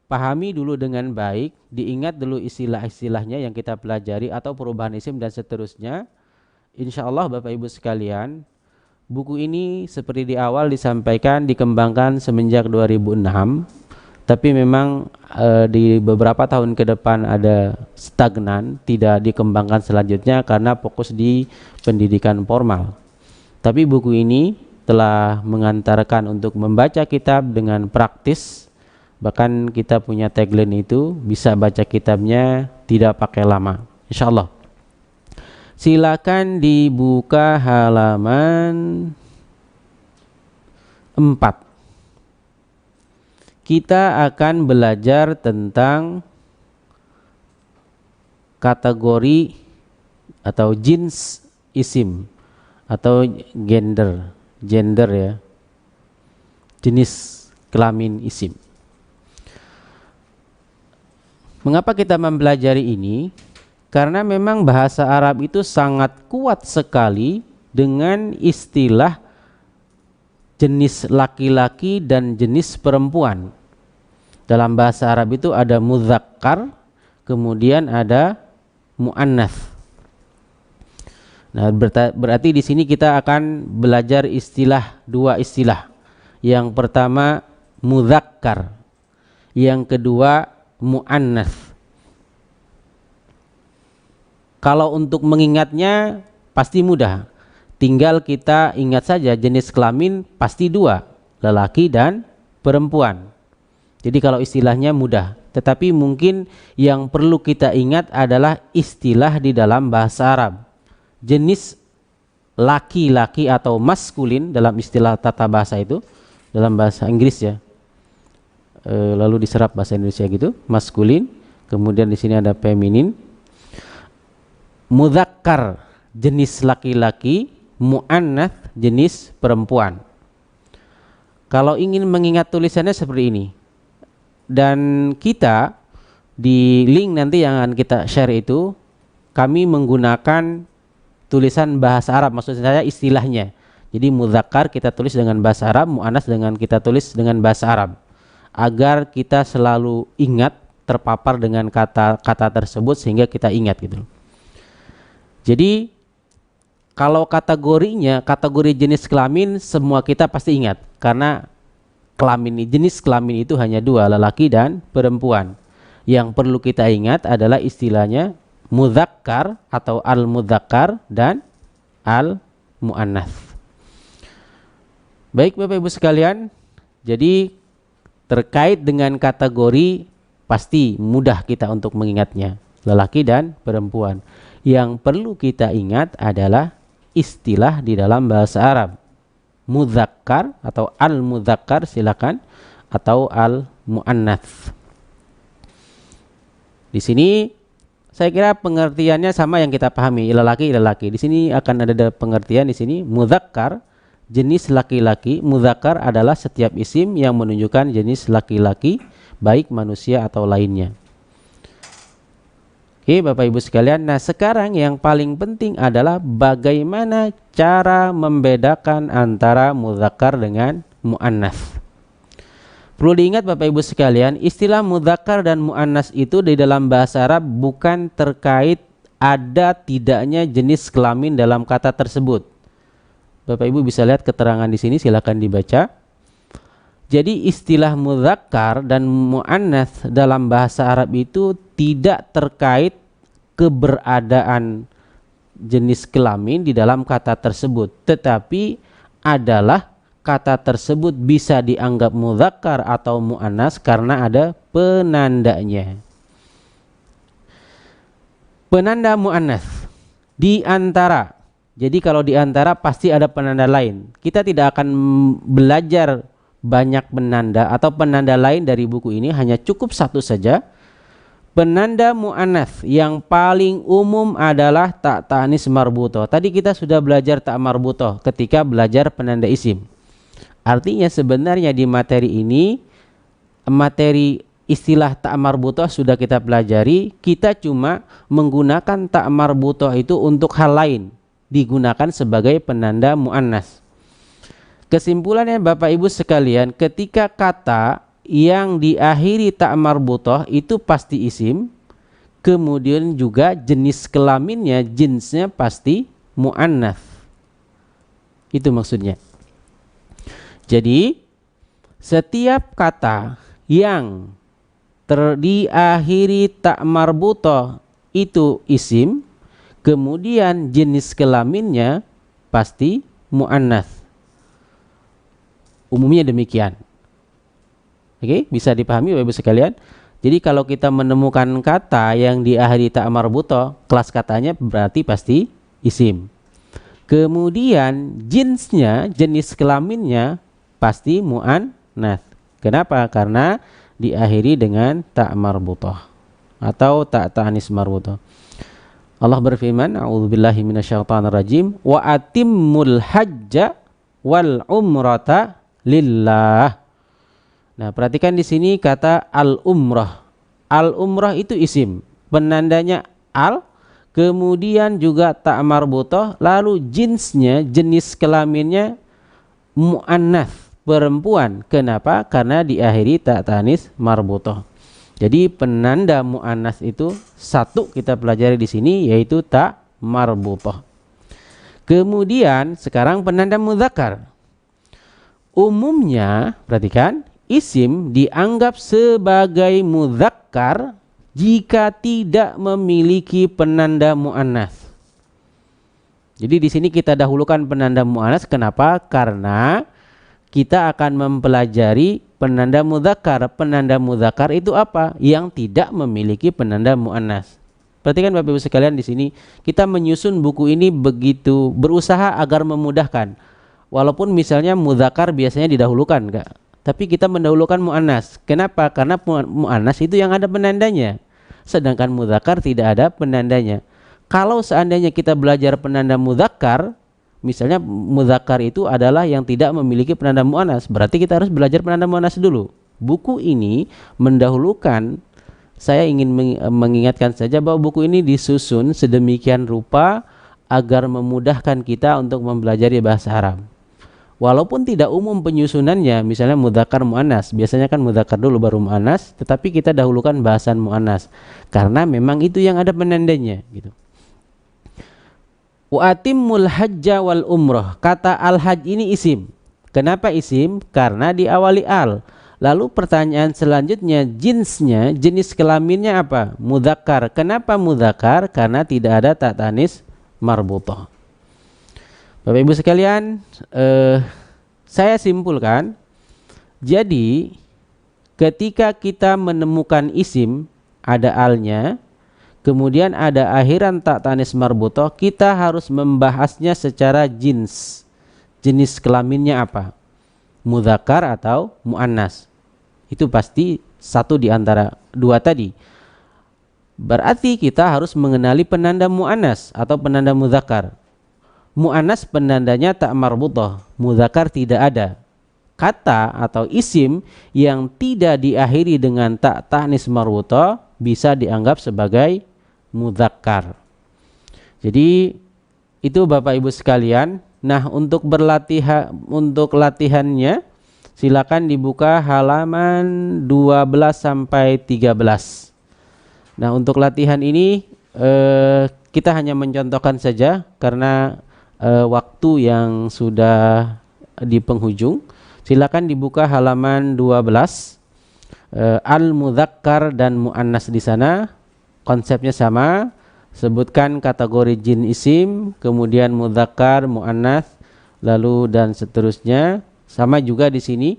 pahami dulu dengan baik, diingat dulu istilah-istilahnya yang kita pelajari atau perubahan isim dan seterusnya. Insya Allah Bapak Ibu sekalian, buku ini seperti di awal disampaikan dikembangkan semenjak 2006, tapi memang di beberapa tahun ke depan ada stagnan, tidak dikembangkan selanjutnya karena fokus di pendidikan formal. Tapi buku ini telah mengantarkan untuk membaca kitab dengan praktis. Bahkan kita punya tagline itu, bisa baca kitabnya tidak pakai lama, insya Allah. Silakan dibuka halaman 4. Kita akan belajar tentang kategori atau jenis isim atau gender ya, jenis kelamin isim. Mengapa kita mempelajari ini? Karena memang bahasa Arab itu sangat kuat sekali dengan istilah jenis laki-laki dan jenis perempuan. Dalam bahasa Arab itu ada mudzakkar, kemudian ada muannats. Nah, berarti di sini kita akan belajar dua istilah. Yang pertama mudzakkar, yang kedua muannats. Kalau untuk mengingatnya pasti mudah. Tinggal kita ingat saja jenis kelamin pasti dua, lelaki dan perempuan. Jadi kalau istilahnya mudah. Tetapi mungkin yang perlu kita ingat adalah istilah di dalam bahasa Arab. Jenis laki-laki atau maskulin dalam istilah tata bahasa itu, dalam bahasa Inggris ya. Lalu diserap bahasa Indonesia gitu, maskulin. Kemudian di sini ada feminin. Mudzakkar jenis laki-laki, muannats jenis perempuan. Kalau ingin mengingat tulisannya seperti ini. Dan kita di link nanti yang akan kita share itu, kami menggunakan tulisan bahasa Arab, maksud saya istilahnya. Jadi mudzakkar kita tulis dengan bahasa Arab, muannats dengan kita tulis dengan bahasa Arab, agar kita selalu ingat, terpapar dengan kata-kata tersebut sehingga kita ingat gitu. Jadi kalau kategorinya, kategori jenis kelamin semua kita pasti ingat, karena jenis kelamin itu hanya dua, lelaki dan perempuan. Yang perlu kita ingat adalah istilahnya mudzakkar atau al-mudzakkar dan al-muannats. Baik Bapak Ibu sekalian, jadi terkait dengan kategori pasti mudah kita untuk mengingatnya, lelaki dan perempuan. Yang perlu kita ingat adalah istilah di dalam bahasa Arab. Mudzakkar atau al-mudzakkar silakan, atau al-muannats. Di sini saya kira pengertiannya sama yang kita pahami, lelaki. Di sini akan ada pengertian di sini mudzakkar, jenis laki-laki. Mudzakkar adalah setiap isim yang menunjukkan jenis laki-laki, baik manusia atau lainnya. Oke, Bapak Ibu sekalian. Nah, sekarang yang paling penting adalah bagaimana cara membedakan antara mudzakkar dengan muannats. Perlu diingat Bapak Ibu sekalian, istilah mudzakkar dan muannas itu di dalam bahasa Arab bukan terkait ada tidaknya jenis kelamin dalam kata tersebut. Bapak Ibu bisa lihat keterangan di sini, silakan dibaca. Jadi istilah mudzakkar dan muannas dalam bahasa Arab itu tidak terkait keberadaan jenis kelamin di dalam kata tersebut, tetapi adalah kata tersebut bisa dianggap mudzakkar atau muannas karena ada penandanya. Penanda muannas di antara. Jadi kalau di antara pasti ada penanda lain. Kita tidak akan belajar banyak penanda atau penanda lain dari buku ini, hanya cukup satu saja. Penanda muannas yang paling umum adalah ta ta'nis marbutoh. Tadi kita sudah belajar ta marbutoh ketika belajar penanda isim. Artinya sebenarnya di materi ini, materi istilah ta' marbutoh sudah kita pelajari. Kita cuma menggunakan ta' marbutoh itu untuk hal lain, digunakan sebagai penanda muannas. Kesimpulannya Bapak Ibu sekalian, ketika kata yang diakhiri ta' marbutoh itu pasti isim, kemudian juga jenis kelaminnya, jinsnya pasti muannas. Itu maksudnya. Jadi setiap kata yang diakhiri ta' marbutoh itu isim, kemudian jenis kelaminnya pasti muannas. Umumnya demikian. Oke, bisa dipahami Bapak Ibu sekalian. Jadi kalau kita menemukan kata yang diakhiri ta' marbutoh, kelas katanya berarti pasti isim. Kemudian jinsnya, jenis kelaminnya pasti muannas. Kenapa? Karena diakhiri dengan ta' marbutoh atau ta' ta'nis marbutoh. Allah berfirman, a'udzubillahi minasyaitonirrajim, wa atimmul hajja wal umrata lillah. Nah, perhatikan di sini kata al-umrah. Al-umrah itu isim, penandanya al, kemudian juga ta' marbutoh, lalu jinsnya, jenis kelaminnya muannas, perempuan. Kenapa? Karena diakhiri ta' ta'nis marbutoh. Jadi penanda muannas itu satu kita pelajari di sini, yaitu ta' marbutoh. Kemudian sekarang penanda mudzakkar. Umumnya perhatikan, isim dianggap sebagai mudzakkar jika tidak memiliki penanda muannas. Jadi di sini kita dahulukan penanda muannas. Kenapa? Karena kita akan mempelajari penanda mudzakkar. Penanda mudzakkar itu apa? Yang tidak memiliki penanda muannas. Perhatikan Bapak Ibu sekalian, di sini kita menyusun buku ini begitu berusaha agar memudahkan. Walaupun misalnya mudzakkar biasanya didahulukan, enggak. Tapi kita mendahulukan muannas. Kenapa? Karena muannas itu yang ada penandanya. Sedangkan mudzakkar tidak ada penandanya. Kalau seandainya kita belajar penanda mudzakkar, misalnya mudzakkar itu adalah yang tidak memiliki penanda muannas, berarti kita harus belajar penanda muannas dulu. Buku ini mendahulukan, saya ingin mengingatkan saja bahwa buku ini disusun sedemikian rupa agar memudahkan kita untuk mempelajari bahasa Arab. Walaupun tidak umum penyusunannya, misalnya mudzakkar muannas, biasanya kan mudzakkar dulu baru muannas, tetapi kita dahulukan bahasan muannas karena memang itu yang ada penandanya gitu. Wa atimmul hajja wal umrah. Kata al-hajj ini isim. Kenapa isim? Karena diawali al. Lalu pertanyaan selanjutnya, jinsnya, jenis kelaminnya apa? Mudzakkar. Kenapa mudzakkar? Karena tidak ada ta' ta'nis marbutoh. Bapak Ibu sekalian, saya simpulkan, jadi ketika kita menemukan isim, ada alnya, kemudian ada akhiran ta' ta'nis marbutoh, kita harus membahasnya secara jins. Jenis kelaminnya apa? Mudzakkar atau muannas. Itu pasti satu di antara dua tadi. Berarti kita harus mengenali penanda mu'annas atau penanda mudzakkar. Mu'annas penandanya tak marbutah, mudzakkar tidak ada. Kata atau isim yang tidak diakhiri dengan tak ta'nis marbutah bisa dianggap sebagai mudzakkar. Jadi itu Bapak Ibu sekalian. Nah, untuk latihannya silakan dibuka halaman 12 sampai 13. Nah, untuk latihan ini kita hanya mencontohkan saja karena waktu yang sudah di penghujung. Silakan dibuka halaman 12. Al-mudzakkar dan muannas di sana konsepnya sama. Sebutkan kategori jin isim, kemudian mudzakkar, muannas, lalu dan seterusnya. Sama juga di sini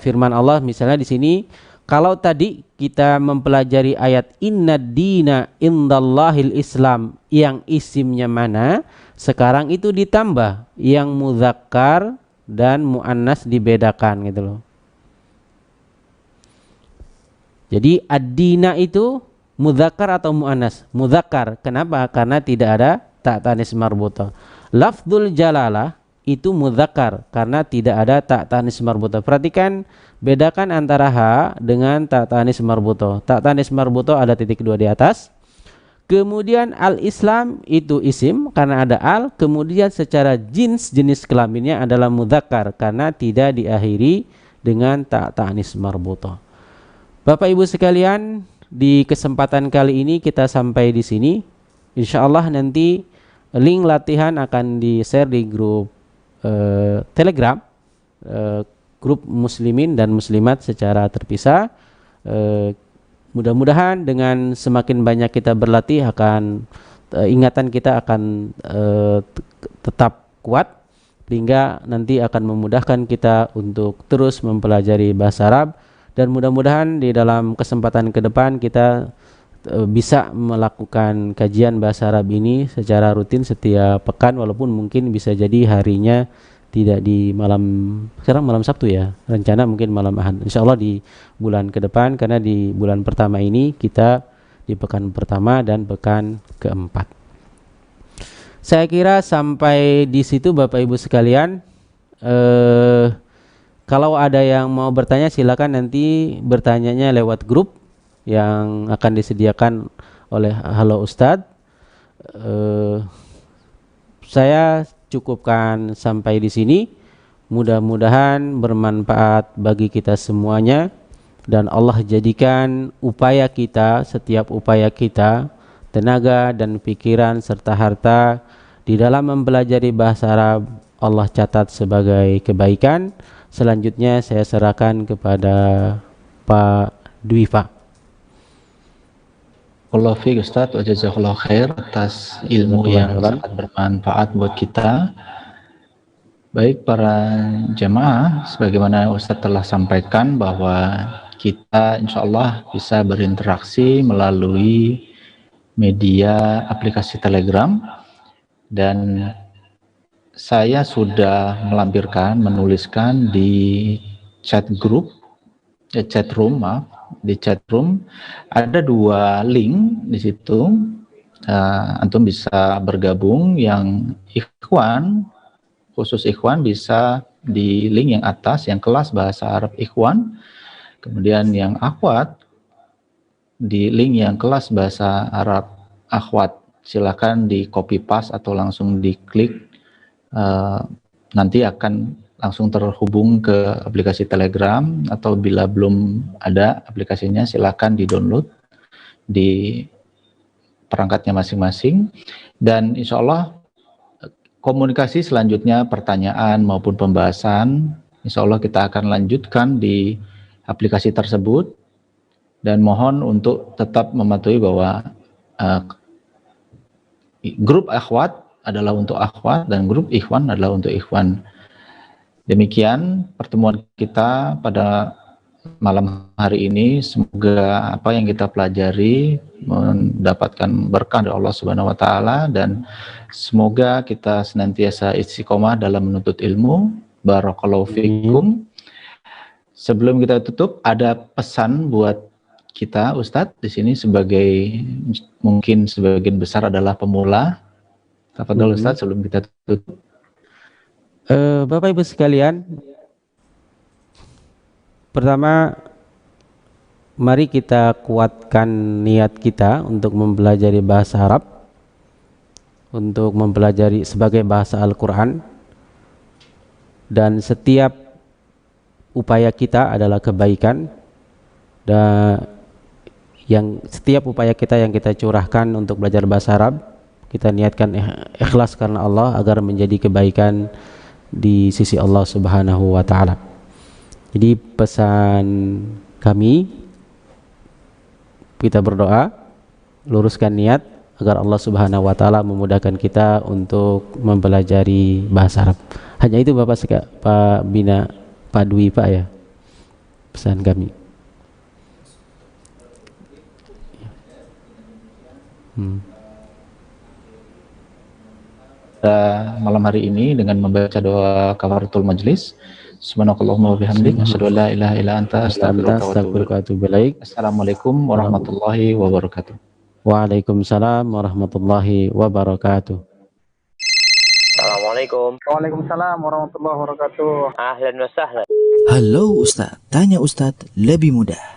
firman Allah misalnya di sini, kalau tadi kita mempelajari ayat inna dina indallahil Islam yang isimnya mana, sekarang itu ditambah yang mudzakkar dan muannas dibedakan gitu loh. Jadi ad-dina itu mudzakkar atau muannas? Mudzakkar. Kenapa? Karena tidak ada tak tanis marbutah. Lafdzul jalalah itu mudzakkar karena tidak ada tak tanis marbutah. Perhatikan, bedakan antara ha dengan tak tanis marbutah. Tak tanis marbutah ada titik dua di atas. Kemudian al-Islam itu isim karena ada al. Kemudian secara jenis kelaminnya adalah mudzakkar karena tidak diakhiri dengan tak tanis marbutah. Bapak Ibu sekalian, di kesempatan kali ini kita sampai di sini. Insya Allah nanti link latihan akan di-share di grup Telegram, grup muslimin dan muslimat secara terpisah. Mudah-mudahan dengan semakin banyak kita berlatih akan ingatan kita akan tetap kuat sehingga nanti akan memudahkan kita untuk terus mempelajari bahasa Arab. Dan mudah-mudahan di dalam kesempatan ke depan kita bisa melakukan kajian bahasa Arab ini secara rutin setiap pekan, walaupun mungkin bisa jadi harinya tidak di malam, sekarang malam Sabtu ya, rencana mungkin malam Ahad. Insya Allah di bulan ke depan, karena di bulan pertama ini kita di pekan pertama dan pekan keempat. Saya kira sampai di situ Bapak Ibu sekalian. Kalau ada yang mau bertanya silakan nanti bertanyanya lewat grup yang akan disediakan oleh Halo Ustadz. Saya cukupkan sampai di sini. Mudah-mudahan bermanfaat bagi kita semuanya dan Allah jadikan upaya kita, setiap upaya kita, tenaga dan pikiran serta harta di dalam mempelajari bahasa Arab Allah catat sebagai kebaikan. Selanjutnya saya serahkan kepada Pak Dwifa. Allah fiik Ustaz wa jazakallahu khair atas ilmu yang sangat bermanfaat buat kita. Baik para jemaah, sebagaimana Ustaz telah sampaikan bahwa kita insya Allah bisa berinteraksi melalui media aplikasi Telegram, dan saya sudah menuliskan di chat room ada 2 link di situ. Antum bisa bergabung, yang ikhwan, khusus ikhwan bisa di link yang atas, yang kelas bahasa Arab ikhwan. Kemudian yang akhwat di link yang kelas bahasa Arab akhwat. Silakan di copy paste atau langsung diklik. Nanti akan langsung terhubung ke aplikasi Telegram, atau bila belum ada aplikasinya silakan di-download di perangkatnya masing-masing. Dan insya Allah komunikasi selanjutnya, pertanyaan maupun pembahasan, insya Allah kita akan lanjutkan di aplikasi tersebut. Dan mohon untuk tetap mematuhi bahwa grup akhwat adalah untuk akhwat dan grup ikhwan adalah untuk ikhwan. Demikian pertemuan kita pada malam hari ini. Semoga apa yang kita pelajari mendapatkan berkah dari Allah Subhanahu wa taala, dan semoga kita senantiasa istiqomah dalam menuntut ilmu. Barakallahu fikum. Sebelum kita tutup, ada pesan buat kita, Ustadz, di sini mungkin sebagian besar adalah pemula. Tafadhol Ustadz sebelum kita tutup. Bapak Ibu sekalian, pertama mari kita kuatkan niat kita untuk mempelajari bahasa Arab, untuk mempelajari sebagai bahasa Al-Quran, dan setiap upaya kita adalah kebaikan, dan setiap upaya kita yang kita curahkan untuk belajar bahasa Arab, kita niatkan ikhlas karena Allah agar menjadi kebaikan di sisi Allah Subhanahu wa Ta'ala. Jadi pesan kami, kita berdoa, luruskan niat agar Allah Subhanahu wa Ta'ala memudahkan kita untuk mempelajari bahasa Arab. Hanya itu Bapak Pak Bina, Pak Dwi Pak ya, pesan kami. Malam hari ini dengan membaca doa kafaratul majlis. Subhanakallahumma wa bihamdik asyhadu an la ilaha illa anta astaghfiruka wa atubu ilaik. Assalamualaikum warahmatullahi wabarakatuh. Waalaikumsalam warahmatullahi wabarakatuh. Assalamualaikum. Waalaikumsalam warahmatullahi wabarakatuh. Ahlan wa sahlan. Halo Ustadz, tanya Ustadz lebih mudah.